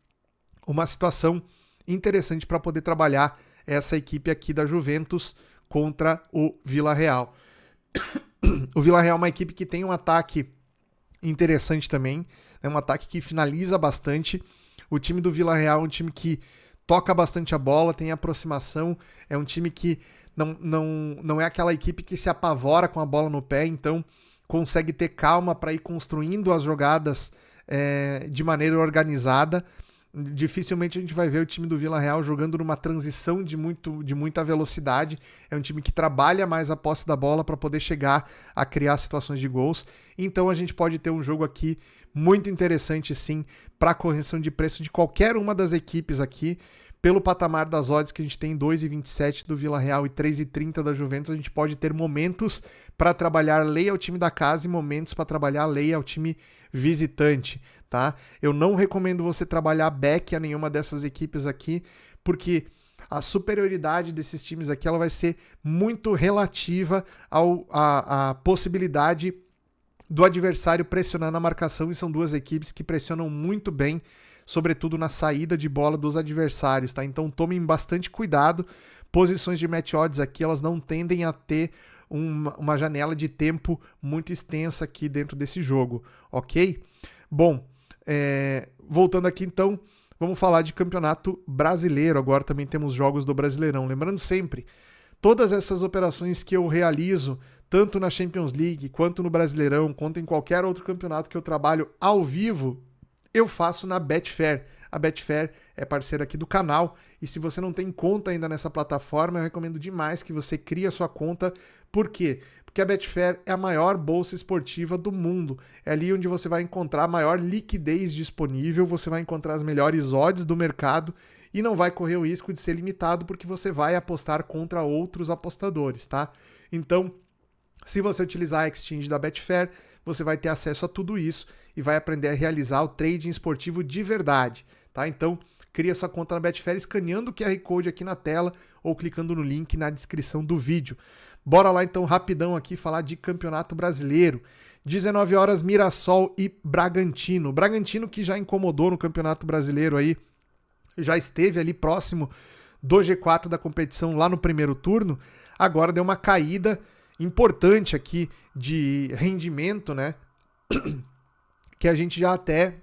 uma situação interessante para poder trabalhar essa equipe aqui da Juventus contra o Vila Real. O Vila Real é uma equipe que tem um ataque interessante também, é um ataque que finaliza bastante. O time do Vila Real é um time que toca bastante a bola, tem aproximação, é um time que não é aquela equipe que se apavora com a bola no pé, então consegue ter calma para ir construindo as jogadas de maneira organizada. Dificilmente a gente vai ver o time do Vila Real jogando numa transição de muita velocidade. É um time que trabalha mais a posse da bola para poder chegar a criar situações de gols. Então a gente pode ter um jogo aqui muito interessante, sim, para correção de preço de qualquer uma das equipes aqui. Pelo patamar das odds que a gente tem, 2,27 do Vila Real e 3,30 da Juventus, a gente pode ter momentos para trabalhar lei ao time da casa e momentos para trabalhar lei ao time visitante, tá? Eu não recomendo você trabalhar back a nenhuma dessas equipes aqui, porque a superioridade desses times aqui ela vai ser muito relativa à possibilidade do adversário pressionar na marcação, e são duas equipes que pressionam muito bem, sobretudo na saída de bola dos adversários, tá? Então tomem bastante cuidado. Posições de match odds aqui, elas não tendem a ter uma janela de tempo muito extensa aqui dentro desse jogo, ok? Bom, voltando aqui então, vamos falar de campeonato brasileiro. Agora também temos jogos do Brasileirão. Lembrando sempre, todas essas operações que eu realizo, tanto na Champions League, quanto no Brasileirão, quanto em qualquer outro campeonato que eu trabalho ao vivo, eu faço na Betfair. A Betfair é parceira aqui do canal, e se você não tem conta ainda nessa plataforma, eu recomendo demais que você crie a sua conta. Por quê? Porque a Betfair é a maior bolsa esportiva do mundo. É ali onde você vai encontrar a maior liquidez disponível, você vai encontrar as melhores odds do mercado e não vai correr o risco de ser limitado, porque você vai apostar contra outros apostadores, tá? Então, se você utilizar a exchange da Betfair, você vai ter acesso a tudo isso e vai aprender a realizar o trading esportivo de verdade, tá? Então, cria sua conta na Betfair escaneando o QR Code aqui na tela ou clicando no link na descrição do vídeo. Bora lá então rapidão aqui falar de Campeonato Brasileiro. 19 horas, Mirassol e Bragantino. Bragantino que já incomodou no Campeonato Brasileiro aí, já esteve ali próximo do G4 da competição lá no primeiro turno, agora deu uma caída importante aqui de rendimento, né? Que a gente já até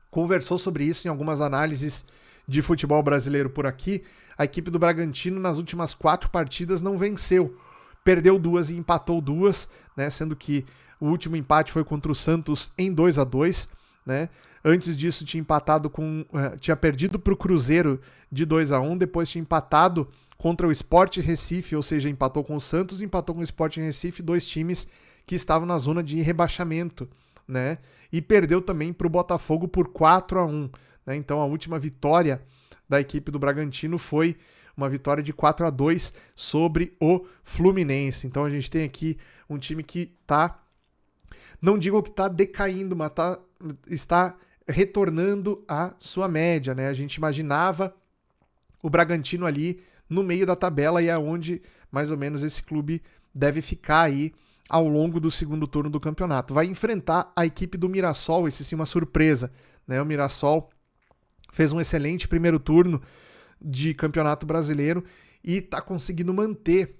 conversou sobre isso em algumas análises de futebol brasileiro por aqui. A equipe do Bragantino nas últimas 4 partidas não venceu. Perdeu 2 e empatou 2, né? Sendo que o último empate foi contra o Santos em 2-2, né? Antes disso tinha perdido para o Cruzeiro de 2-1, depois tinha empatado contra o Sport Recife, ou seja, empatou com o Santos, empatou com o Sport Recife, 2 times que estavam na zona de rebaixamento, né? E perdeu também para o Botafogo por 4-1, né? Então a última vitória da equipe do Bragantino foi uma vitória de 4-2 sobre o Fluminense. Então a gente tem aqui um time que não digo que está decaindo, mas está retornando à sua média, né? A gente imaginava o Bragantino ali no meio da tabela, e é onde mais ou menos esse clube deve ficar aí ao longo do segundo turno do campeonato. Vai enfrentar a equipe do Mirassol, esse sim uma surpresa, né? O Mirassol fez um excelente primeiro turno de campeonato brasileiro e está conseguindo manter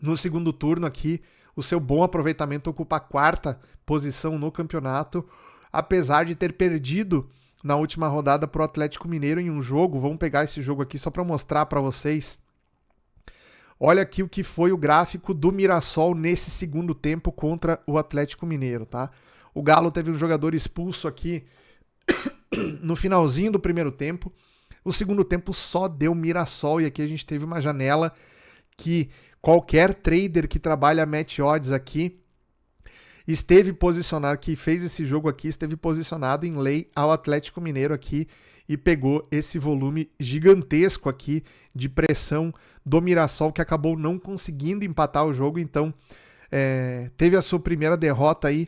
no segundo turno aqui o seu bom aproveitamento, ocupa a 4ª posição no campeonato, apesar de ter perdido na última rodada para o Atlético Mineiro em um jogo. Vamos pegar esse jogo aqui só para mostrar para vocês. Olha aqui o que foi o gráfico do Mirassol nesse segundo tempo contra o Atlético Mineiro, tá? O Galo teve um jogador expulso aqui no finalzinho do primeiro tempo. O segundo tempo só deu Mirassol, e aqui a gente teve uma janela que qualquer trader que trabalha match odds aqui esteve posicionado, que fez esse jogo aqui, esteve posicionado em lei ao Atlético Mineiro aqui e pegou esse volume gigantesco aqui de pressão do Mirassol, que acabou não conseguindo empatar o jogo. Então teve a sua primeira derrota aí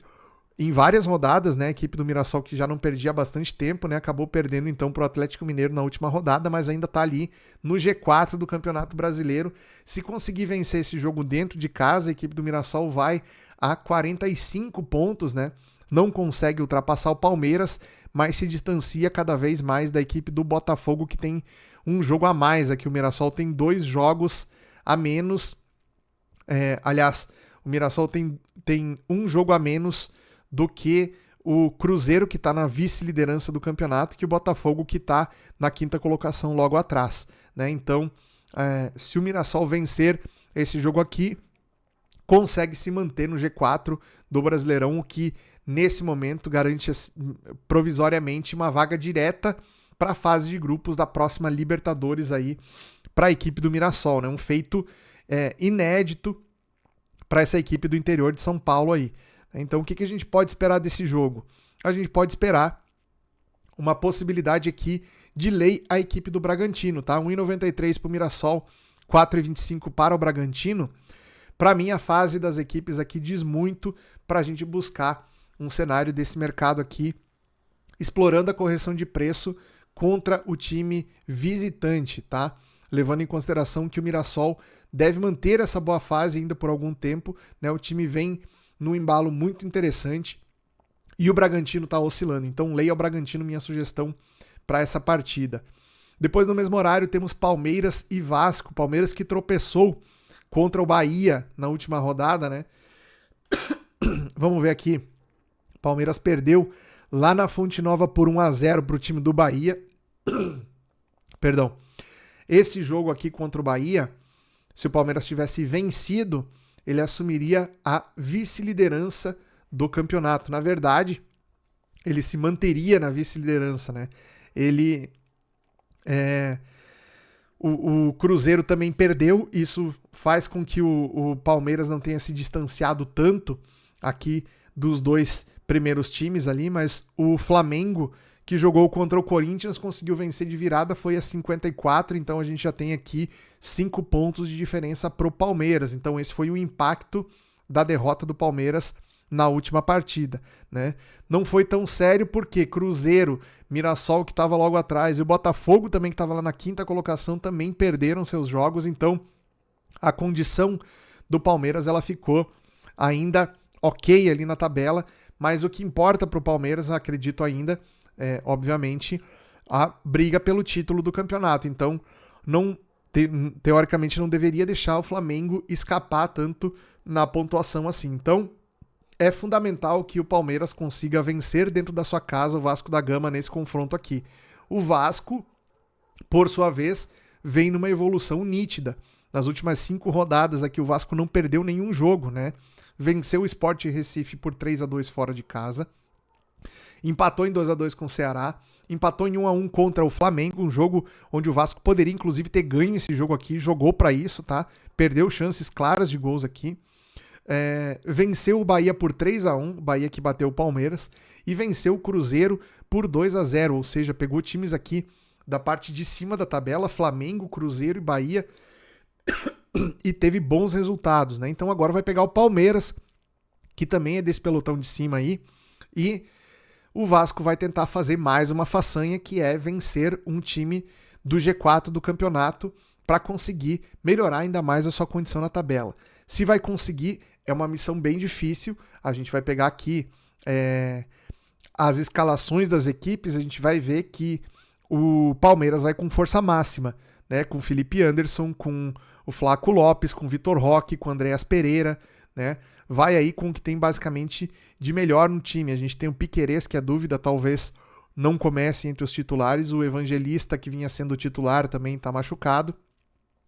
em várias rodadas, né? A equipe do Mirassol, que já não perdia há bastante tempo, né? Acabou perdendo então para o Atlético Mineiro na última rodada, mas ainda está ali no G4 do Campeonato Brasileiro. Se conseguir vencer esse jogo dentro de casa, a equipe do Mirassol vai a 45 pontos, né? Não consegue ultrapassar o Palmeiras, mas se distancia cada vez mais da equipe do Botafogo, que tem um jogo a mais. Aqui o Mirassol tem 2 jogos a menos. Aliás, o Mirassol tem um jogo a menos do que o Cruzeiro, que está na vice-liderança do campeonato, que o Botafogo, que está na 5ª colocação logo atrás, né? Então, se o Mirassol vencer esse jogo aqui, consegue se manter no G4 do Brasileirão, o que nesse momento garante provisoriamente uma vaga direta para a fase de grupos da próxima Libertadores aí para a equipe do Mirassol, né? Um feito inédito para essa equipe do interior de São Paulo aí. Então, o que a gente pode esperar desse jogo? A gente pode esperar uma possibilidade aqui de lei a equipe do Bragantino, tá? 1,93 para o Mirassol, 4,25 para o Bragantino. Para mim, a fase das equipes aqui diz muito para a gente buscar um cenário desse mercado aqui, explorando a correção de preço contra o time visitante, tá? Levando em consideração que o Mirassol deve manter essa boa fase ainda por algum tempo, né? O time vem num embalo muito interessante e o Bragantino está oscilando. Então, leia o Bragantino, minha sugestão para essa partida. Depois, no mesmo horário, temos Palmeiras e Vasco. Palmeiras que tropeçou contra o Bahia na última rodada, né? Vamos ver aqui. Palmeiras perdeu lá na Fonte Nova por 1-0 para o time do Bahia. Perdão. Esse jogo aqui contra o Bahia, se o Palmeiras tivesse vencido, ele assumiria a vice-liderança do campeonato. Na verdade, ele se manteria na vice-liderança, né? O Cruzeiro também perdeu, isso faz com que o Palmeiras não tenha se distanciado tanto aqui dos dois primeiros times ali, mas o Flamengo, que jogou contra o Corinthians, conseguiu vencer de virada, foi a 54, então a gente já tem aqui 5 pontos de diferença pro Palmeiras. Então esse foi o impacto da derrota do Palmeiras na última partida, né? Não foi tão sério porque Cruzeiro, Mirassol, que estava logo atrás, e o Botafogo também, que estava lá na 5ª colocação, também perderam seus jogos, então a condição do Palmeiras ela ficou ainda ok ali na tabela, mas o que importa pro Palmeiras, acredito ainda, obviamente, a briga pelo título do campeonato. Então, teoricamente, não deveria deixar o Flamengo escapar tanto na pontuação assim. Então, é fundamental que o Palmeiras consiga vencer dentro da sua casa o Vasco da Gama nesse confronto aqui. O Vasco, por sua vez, vem numa evolução nítida. Nas últimas 5 rodadas aqui, o Vasco não perdeu nenhum jogo, né? Venceu o Sport Recife por 3-2 fora de casa. Empatou em 2-2 com o Ceará, empatou em 1-1 contra o Flamengo, um jogo onde o Vasco poderia inclusive ter ganho esse jogo aqui, jogou para isso, tá? Perdeu chances claras de gols aqui. Venceu o Bahia por 3-1, Bahia que bateu o Palmeiras, e venceu o Cruzeiro por 2-0, ou seja, pegou times aqui da parte de cima da tabela, Flamengo, Cruzeiro e Bahia, e teve bons resultados, né? Então agora vai pegar o Palmeiras, que também é desse pelotão de cima aí, e o Vasco vai tentar fazer mais uma façanha, que é vencer um time do G4 do campeonato para conseguir melhorar ainda mais a sua condição na tabela. Se vai conseguir, é uma missão bem difícil. A gente vai pegar aqui as escalações das equipes, a gente vai ver que o Palmeiras vai com força máxima, né? Com o Felipe Anderson, com o Flaco Lopes, com o Vitor Roque, com o Andreas Pereira, né? Vai aí com o que tem basicamente de melhor no time. A gente tem o Piquerez, que é dúvida, talvez não comece entre os titulares. O Evangelista, que vinha sendo titular, também está machucado.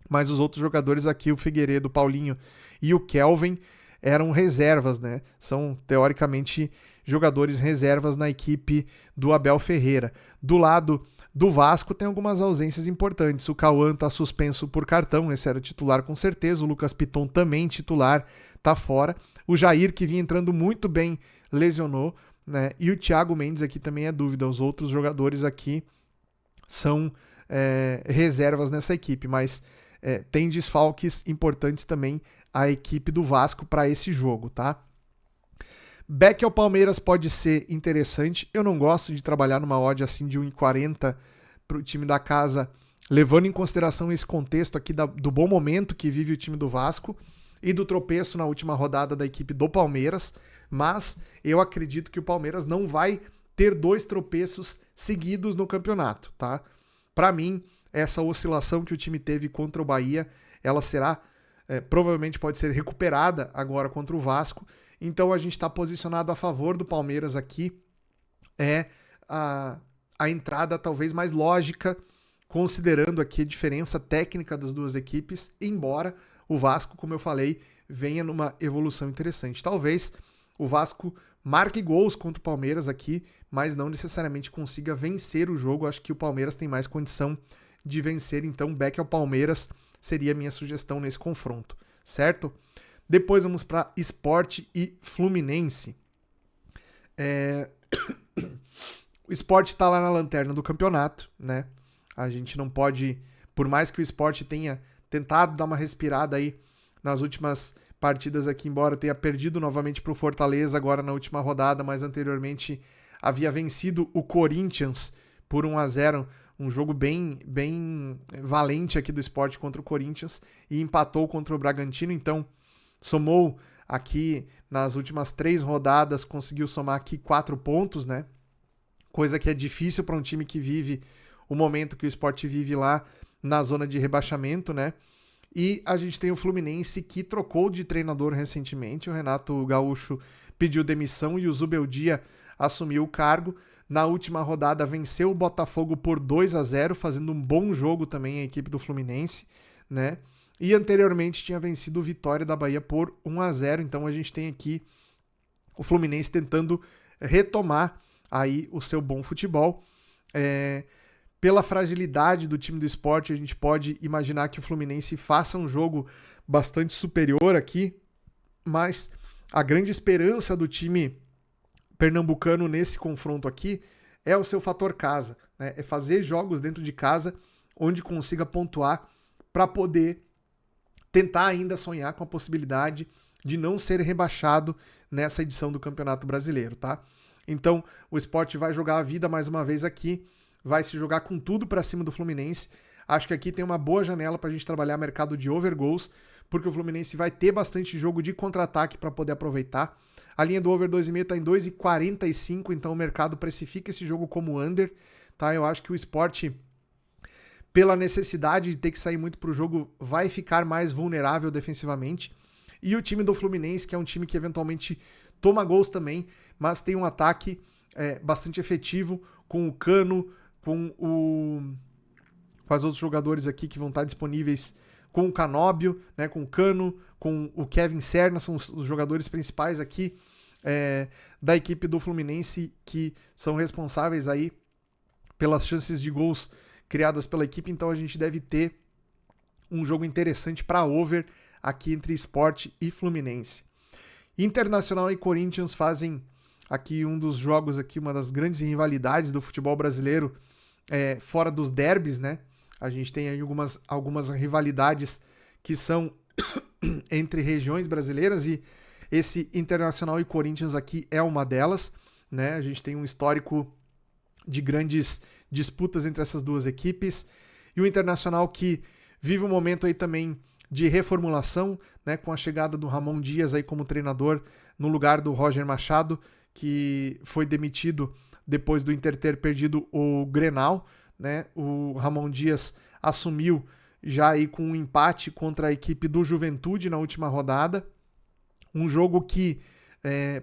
Mas os outros jogadores aqui, o Figueiredo, o Paulinho e o Kelvin, eram reservas, né? São, teoricamente, jogadores reservas na equipe do Abel Ferreira. Do lado do Vasco tem algumas ausências importantes. O Cauã está suspenso por cartão, esse era titular com certeza. O Lucas Piton também titular, tá fora. O Jair, que vinha entrando muito bem, lesionou, né? E o Thiago Mendes aqui também é dúvida. Os outros jogadores aqui são reservas nessa equipe, mas tem desfalques importantes também a equipe do Vasco para esse jogo, tá? Back ao Palmeiras pode ser interessante. Eu não gosto de trabalhar numa odd assim de 1,40 para o time da casa, levando em consideração esse contexto aqui do bom momento que vive o time do Vasco e do tropeço na última rodada da equipe do Palmeiras, mas eu acredito que o Palmeiras não vai ter 2 tropeços seguidos no campeonato, tá? Para mim, essa oscilação que o time teve contra o Bahia, ela será, provavelmente pode ser recuperada agora contra o Vasco. Então a gente está posicionado a favor do Palmeiras aqui é a entrada talvez mais lógica, considerando aqui a diferença técnica das duas equipes, embora o Vasco, como eu falei, venha numa evolução interessante. Talvez o Vasco marque gols contra o Palmeiras aqui, mas não necessariamente consiga vencer o jogo. Acho que o Palmeiras tem mais condição de vencer, então back ao Palmeiras seria a minha sugestão nesse confronto, certo? Depois vamos para Sport e Fluminense. O Sport está lá na lanterna do campeonato, né? A gente não pode, por mais que o Sport tenha tentado dar uma respirada aí nas últimas partidas aqui, embora tenha perdido novamente para o Fortaleza agora na última rodada, mas anteriormente havia vencido o Corinthians por 1-0, um jogo bem valente aqui do Sport contra o Corinthians, e empatou contra o Bragantino, então somou aqui nas últimas 3 rodadas, conseguiu somar aqui 4 pontos, né? Coisa que é difícil para um time que vive o momento que o Sport vive lá na zona de rebaixamento, né? E a gente tem o Fluminense, que trocou de treinador recentemente. O Renato Gaúcho pediu demissão e o Zubeldia assumiu o cargo. Na última rodada venceu o Botafogo por 2-0, fazendo um bom jogo também a equipe do Fluminense, né? E anteriormente tinha vencido o Vitória da Bahia por 1-0. Então a gente tem aqui o Fluminense tentando retomar aí o seu bom futebol. Pela fragilidade do time do Sport, a gente pode imaginar que o Fluminense faça um jogo bastante superior aqui, mas a grande esperança do time pernambucano nesse confronto aqui é o seu fator casa, né? É fazer jogos dentro de casa onde consiga pontuar para poder tentar ainda sonhar com a possibilidade de não ser rebaixado nessa edição do Campeonato Brasileiro, tá? Então o Sport vai jogar a vida mais uma vez aqui, vai se jogar com tudo para cima do Fluminense. Acho que aqui tem uma boa janela para a gente trabalhar mercado de over goals, porque o Fluminense vai ter bastante jogo de contra-ataque para poder aproveitar. A linha do over 2,5 está em 2,45, então o mercado precifica esse jogo como under, tá? Eu acho que o Sport, pela necessidade de ter que sair muito para o jogo, vai ficar mais vulnerável defensivamente. E o time do Fluminense, que é um time que eventualmente toma gols também, mas tem um ataque bastante efetivo, com o Cano, com os outros jogadores aqui que vão estar disponíveis, com o Canóbio, né, com o Cano, com o Kevin Serna, são os jogadores principais aqui da equipe do Fluminense, que são responsáveis aí pelas chances de gols criadas pela equipe. Então a gente deve ter um jogo interessante para over aqui entre Sport e Fluminense. Internacional e Corinthians fazem aqui um dos jogos, aqui, uma das grandes rivalidades do futebol brasileiro, fora dos derbys, né? A gente tem aí algumas rivalidades que são entre regiões brasileiras, e esse Internacional e Corinthians aqui é uma delas, né? A gente tem um histórico de grandes disputas entre essas duas equipes, e o Internacional que vive um momento aí também de reformulação, né? Com a chegada do Ramon Dias aí como treinador no lugar do Roger Machado, que foi demitido depois do Inter ter perdido o Grenal, né? O Ramon Dias assumiu já aí com um empate contra a equipe do Juventude na última rodada. Um jogo que,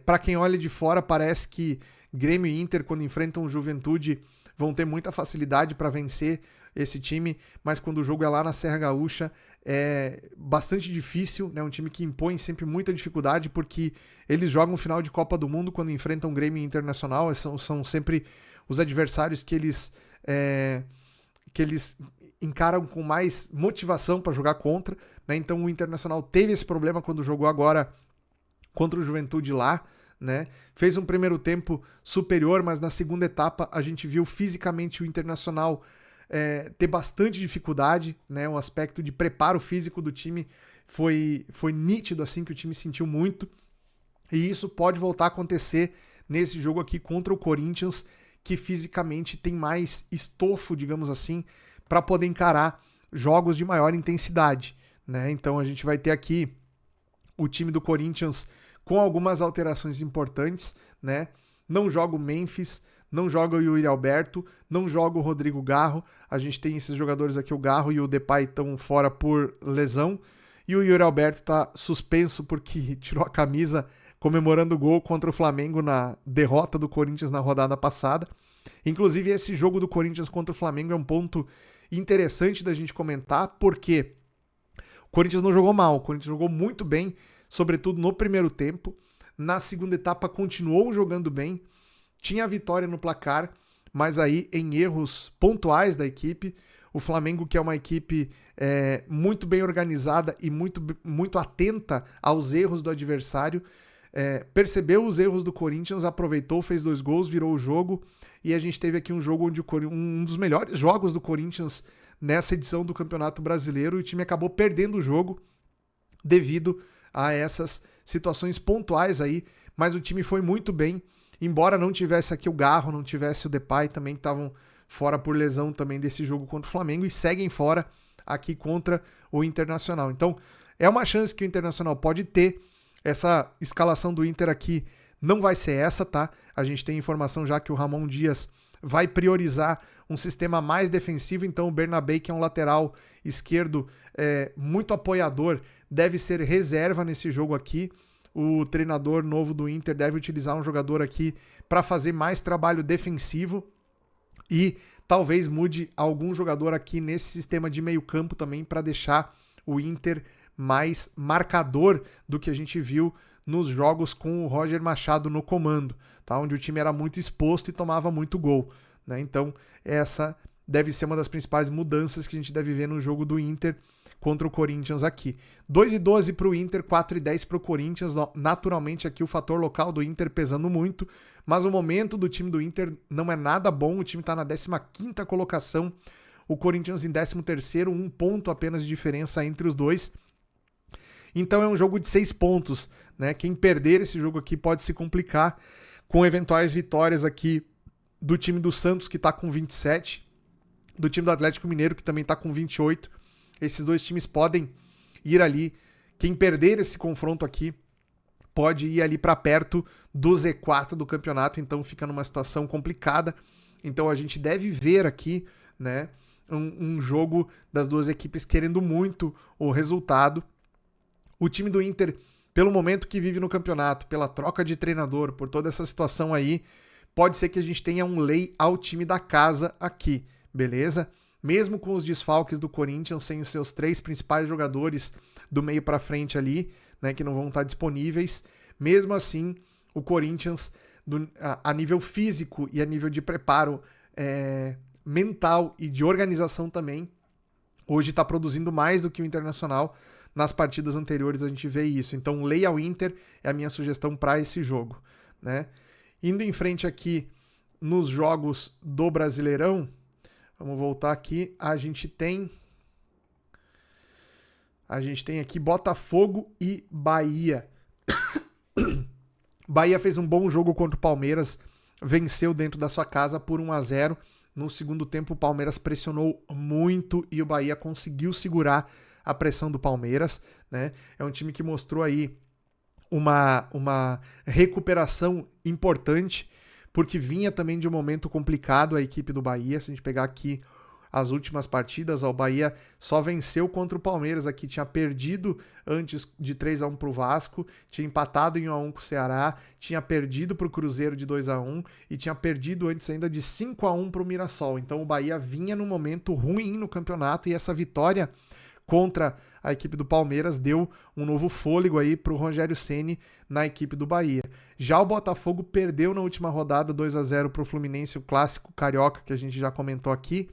para quem olha de fora, parece que Grêmio e Inter, quando enfrentam o Juventude, vão ter muita facilidade para vencer esse time, mas quando o jogo é lá na Serra Gaúcha, é bastante difícil, né? Um time que impõe sempre muita dificuldade, porque eles jogam final de Copa do Mundo quando enfrentam Grêmio e Internacional, são sempre os adversários que eles encaram com mais motivação para jogar contra, né? Então o Internacional teve esse problema quando jogou agora contra o Juventude lá, né? Fez um primeiro tempo superior, mas na segunda etapa a gente viu fisicamente o Internacional ter bastante dificuldade, né? O aspecto de preparo físico do time foi nítido, assim, que o time sentiu muito, e isso pode voltar a acontecer nesse jogo aqui contra o Corinthians, que fisicamente tem mais estofo, digamos assim, para poder encarar jogos de maior intensidade, né? Então a gente vai ter aqui o time do Corinthians com algumas alterações importantes, né? Não joga o Memphis, não joga o Yuri Alberto, não joga o Rodrigo Garro. A gente tem esses jogadores aqui, o Garro e o Depay, estão fora por lesão, e o Yuri Alberto está suspenso porque tirou a camisa comemorando o gol contra o Flamengo na derrota do Corinthians na rodada passada. Inclusive, esse jogo do Corinthians contra o Flamengo é um ponto interessante da gente comentar, porque o Corinthians não jogou mal, o Corinthians jogou muito bem, sobretudo no primeiro tempo. Na segunda etapa continuou jogando bem, tinha a vitória no placar, mas aí em erros pontuais da equipe. O Flamengo, que é uma equipe muito bem organizada e muito atenta aos erros do adversário, percebeu os erros do Corinthians, aproveitou, fez 2 gols, virou o jogo, e a gente teve aqui um jogo onde um dos melhores jogos do Corinthians nessa edição do Campeonato Brasileiro, e o time acabou perdendo o jogo devido a essas situações pontuais aí, mas o time foi muito bem, embora não tivesse aqui o Garro, não tivesse o Depay também, que estavam fora por lesão também desse jogo contra o Flamengo, e seguem fora aqui contra o Internacional. Então, é uma chance que o Internacional pode ter. Essa escalação do Inter aqui não vai ser essa, tá? A gente tem informação já que o Ramon Dias vai priorizar um sistema mais defensivo, então o Bernabé, que é um lateral esquerdo muito apoiador, deve ser reserva nesse jogo aqui. O treinador novo do Inter deve utilizar um jogador aqui para fazer mais trabalho defensivo, e talvez mude algum jogador aqui nesse sistema de meio campo também, para deixar o Inter mais marcador do que a gente viu nos jogos com o Roger Machado no comando, tá? Onde o time era muito exposto e tomava muito gol, né? Então essa deve ser uma das principais mudanças que a gente deve ver no jogo do Inter contra o Corinthians aqui. 2,12 para o Inter, 4,10 para o Corinthians. Naturalmente aqui o fator local do Inter pesando muito, mas o momento do time do Inter não é nada bom. O time está na 15ª colocação, o Corinthians em 13º, 1 ponto apenas de diferença entre os dois. Então é um jogo de 6 pontos, né? Quem perder esse jogo aqui pode se complicar com eventuais vitórias aqui do time do Santos, que está com 27, do time do Atlético Mineiro, que também está com 28. Esses dois times podem ir ali. Quem perder esse confronto aqui pode ir ali para perto do Z4 do campeonato, então fica numa situação complicada. Então a gente deve ver aqui, né, um jogo das duas equipes querendo muito o resultado. O time do Inter, pelo momento que vive no campeonato, pela troca de treinador, por toda essa situação aí, pode ser que a gente tenha um lei ao time da casa aqui, beleza? Mesmo com os desfalques do Corinthians, sem os seus 3 principais jogadores do meio para frente ali, né, que não vão estar disponíveis, mesmo assim, o Corinthians, a nível físico e a nível de preparo mental e de organização também, hoje está produzindo mais do que o Internacional. Nas partidas anteriores a gente vê isso. Então, leia ao Inter é a minha sugestão para esse jogo, né? Indo em frente aqui nos jogos do Brasileirão, vamos voltar aqui, a gente tem aqui Botafogo e Bahia. Bahia fez um bom jogo contra o Palmeiras, venceu dentro da sua casa por 1-0. No segundo tempo o Palmeiras pressionou muito e o Bahia conseguiu segurar a pressão do Palmeiras, né? É um time que mostrou aí uma recuperação importante, porque vinha também de um momento complicado a equipe do Bahia. Se a gente pegar aqui as últimas partidas, o Bahia só venceu contra o Palmeiras aqui, tinha perdido antes de 3-1 para o Vasco, tinha empatado em 1-1 com o Ceará, tinha perdido para o Cruzeiro de 2-1 e tinha perdido antes ainda de 5-1 para o Mirassol. Então o Bahia vinha num momento ruim no campeonato, e essa vitória contra a equipe do Palmeiras deu um novo fôlego aí para o Rogério Ceni na equipe do Bahia. Já o Botafogo perdeu na última rodada 2-0 para o Fluminense, o clássico carioca que a gente já comentou aqui,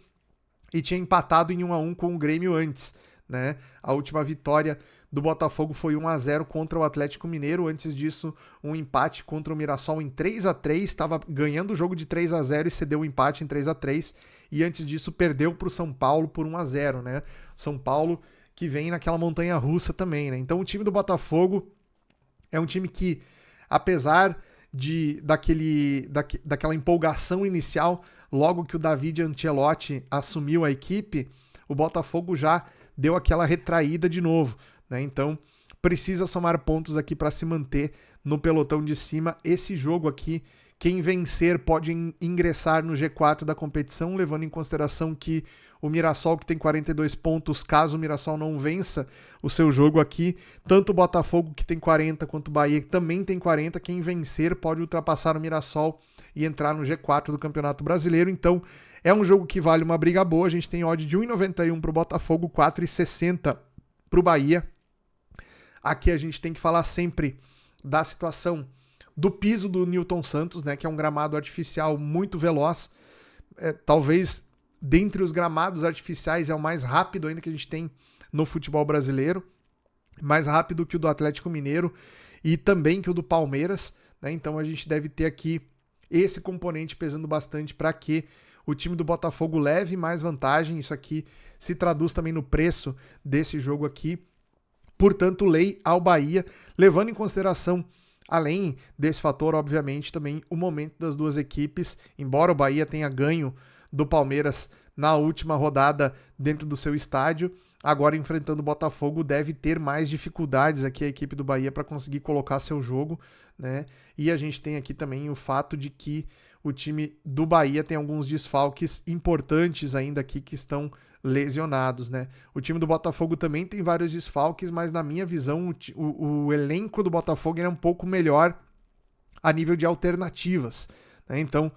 e tinha empatado em 1-1 com o Grêmio antes, né? A última vitória do Botafogo foi 1-0 contra o Atlético Mineiro. Antes disso, um empate contra o Mirassol em 3-3, estava ganhando o jogo de 3-0 e cedeu o empate em 3-3, e antes disso perdeu para o São Paulo por 1-0, né? São Paulo que vem naquela montanha russa também, né? Então o time do Botafogo é um time que, apesar daquela empolgação inicial, logo que o David Ancelotti assumiu a equipe, o Botafogo já deu aquela retraída de novo, né? Então precisa somar pontos aqui para se manter no pelotão de cima. Esse jogo aqui Quem vencer pode ingressar no G4 da competição, levando em consideração que o Mirassol, que tem 42 pontos, caso o Mirassol não vença o seu jogo aqui, tanto o Botafogo, que tem 40, quanto o Bahia, que também tem 40, quem vencer pode ultrapassar o Mirassol e entrar no G4 do Campeonato Brasileiro. Então, é um jogo que vale uma briga boa. A gente tem odd de 1,91 para o Botafogo, 4,60 para o Bahia. Aqui a gente tem que falar sempre da situação do piso do Newton Santos, né, que é um gramado artificial muito veloz. Talvez, dentre os gramados artificiais, é o mais rápido ainda que a gente tem no futebol brasileiro. Mais rápido que o do Atlético Mineiro e também que o do Palmeiras, né? Então a gente deve ter aqui esse componente pesando bastante para que o time do Botafogo leve mais vantagem. Isso aqui se traduz também no preço desse jogo aqui. Portanto, lei ao Bahia, levando em consideração, além desse fator, obviamente, também o momento das duas equipes. Embora o Bahia tenha ganho do Palmeiras na última rodada dentro do seu estádio, agora enfrentando o Botafogo deve ter mais dificuldades aqui a equipe do Bahia para conseguir colocar seu jogo, né? E a gente tem aqui também o fato de que o time do Bahia tem alguns desfalques importantes ainda aqui que estão lesionados, né? O time do Botafogo também tem vários desfalques, mas na minha visão o elenco do Botafogo é um pouco melhor a nível de alternativas, né? Então,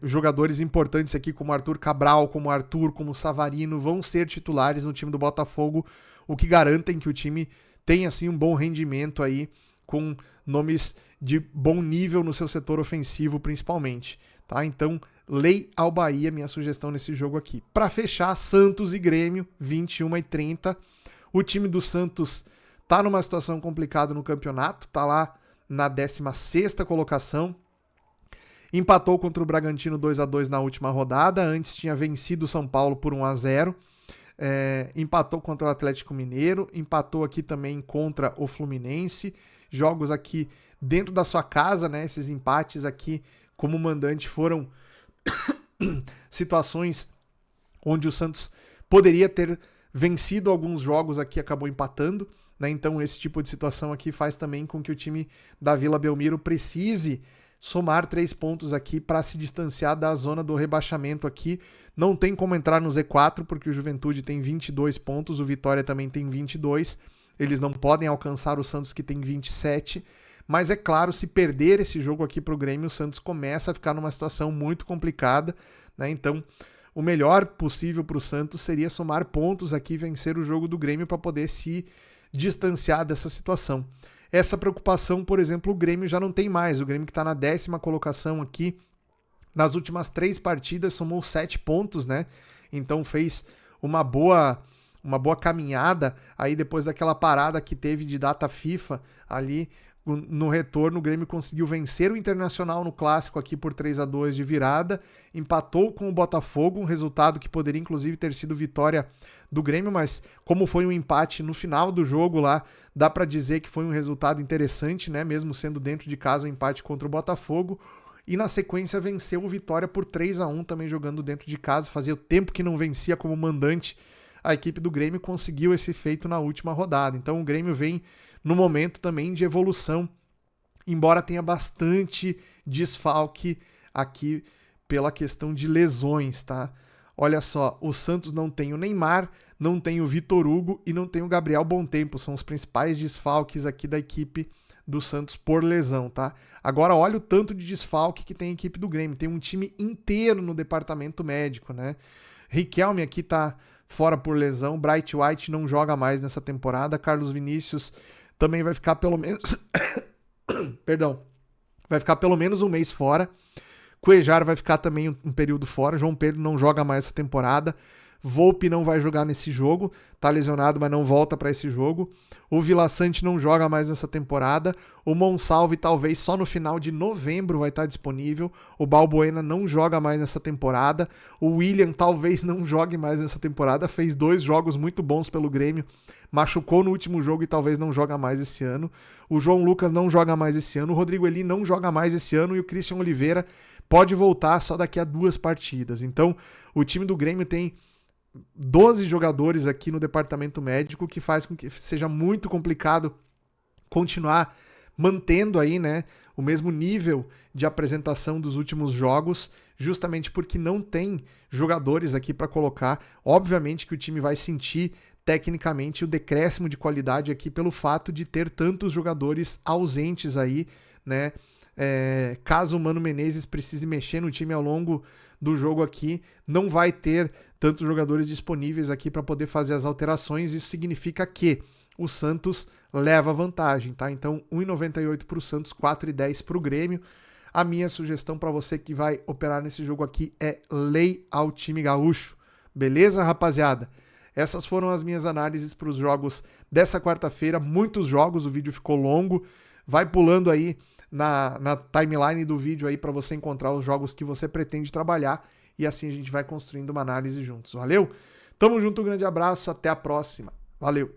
jogadores importantes aqui como Arthur Cabral, como Arthur, como Savarino vão ser titulares no time do Botafogo, o que garantem que o time tenha assim um bom rendimento aí, com nomes de bom nível no seu setor ofensivo principalmente, tá? Então, lei ao Bahia, minha sugestão nesse jogo aqui. Para fechar, Santos e Grêmio, 21h30. O time do Santos tá numa situação complicada no campeonato, tá lá na 16ª colocação. Empatou contra o Bragantino 2-2 na última rodada, antes tinha vencido o São Paulo por 1-0. Empatou contra o Atlético Mineiro, empatou aqui também contra o Fluminense. Jogos aqui dentro da sua casa, né? Esses empates aqui como mandante foram situações onde o Santos poderia ter vencido alguns jogos aqui, acabou empatando, né? Então esse tipo de situação aqui faz também com que o time da Vila Belmiro precise somar 3 pontos aqui para se distanciar da zona do rebaixamento aqui. Não tem como entrar no Z4, porque o Juventude tem 22 pontos, o Vitória também tem 22. Eles não podem alcançar o Santos, que tem 27. Mas é claro, se perder esse jogo aqui para o Grêmio, o Santos começa a ficar numa situação muito complicada, né? Então, o melhor possível para o Santos seria somar pontos aqui, vencer o jogo do Grêmio para poder se distanciar dessa situação. Essa preocupação, por exemplo, o Grêmio já não tem mais. O Grêmio que está na 10ª colocação aqui, nas últimas 3 partidas, somou 7 pontos, né? Então fez uma boa caminhada aí depois daquela parada que teve de data FIFA ali. No retorno, o Grêmio conseguiu vencer o Internacional no Clássico aqui por 3-2 de virada, empatou com o Botafogo, um resultado que poderia inclusive ter sido vitória do Grêmio, mas como foi um empate no final do jogo lá, dá para dizer que foi um resultado interessante, né? Mesmo sendo dentro de casa um empate contra o Botafogo, e na sequência venceu o Vitória por 3-1, também jogando dentro de casa. Fazia o tempo que não vencia como mandante. A equipe do Grêmio conseguiu esse feito na última rodada. Então o Grêmio vem no momento também de evolução, embora tenha bastante desfalque aqui pela questão de lesões, tá? Olha só, o Santos não tem o Neymar, não tem o Vitor Hugo e não tem o Gabriel Bontempo, são os principais desfalques aqui da equipe do Santos por lesão, tá? Agora olha o tanto de desfalque que tem a equipe do Grêmio, tem um time inteiro no departamento médico, né? Riquelme aqui tá fora por lesão, Bright White não joga mais nessa temporada, Carlos Vinícius também vai ficar pelo menos vai ficar pelo menos um mês fora. Cuejar vai ficar também um período fora. João Pedro não joga mais essa temporada. Volpe não vai jogar nesse jogo, tá lesionado, mas não volta para esse jogo. O Vila Sante não joga mais nessa temporada. O Monsalve talvez só no final de novembro vai estar disponível. O Balbuena não joga mais nessa temporada. O William talvez não jogue mais nessa temporada. Fez 2 jogos muito bons pelo Grêmio. Machucou no último jogo e talvez não joga mais esse ano. O João Lucas não joga mais esse ano. O Rodrigo Eli não joga mais esse ano. E o Christian Oliveira pode voltar só daqui a 2 partidas. Então, o time do Grêmio tem 12 jogadores aqui no departamento médico, que faz com que seja muito complicado continuar mantendo aí, né, o mesmo nível de apresentação dos últimos jogos, justamente porque não tem jogadores aqui para colocar. Obviamente que o time vai sentir tecnicamente o decréscimo de qualidade aqui pelo fato de ter tantos jogadores ausentes aí, né? Caso o Mano Menezes precise mexer no time ao longo do jogo aqui, não vai ter tantos jogadores disponíveis aqui para poder fazer as alterações. Isso significa que o Santos leva vantagem, tá? Então 1,98 para o Santos, 4,10 para o Grêmio. A minha sugestão para você que vai operar nesse jogo aqui é lei ao time gaúcho. Beleza, rapaziada? Essas foram as minhas análises para os jogos dessa quarta-feira. Muitos jogos, o vídeo ficou longo. Vai pulando aí na timeline do vídeo aí para você encontrar os jogos que você pretende trabalhar e assim a gente vai construindo uma análise juntos. Valeu? Tamo junto, um grande abraço, até a próxima. Valeu!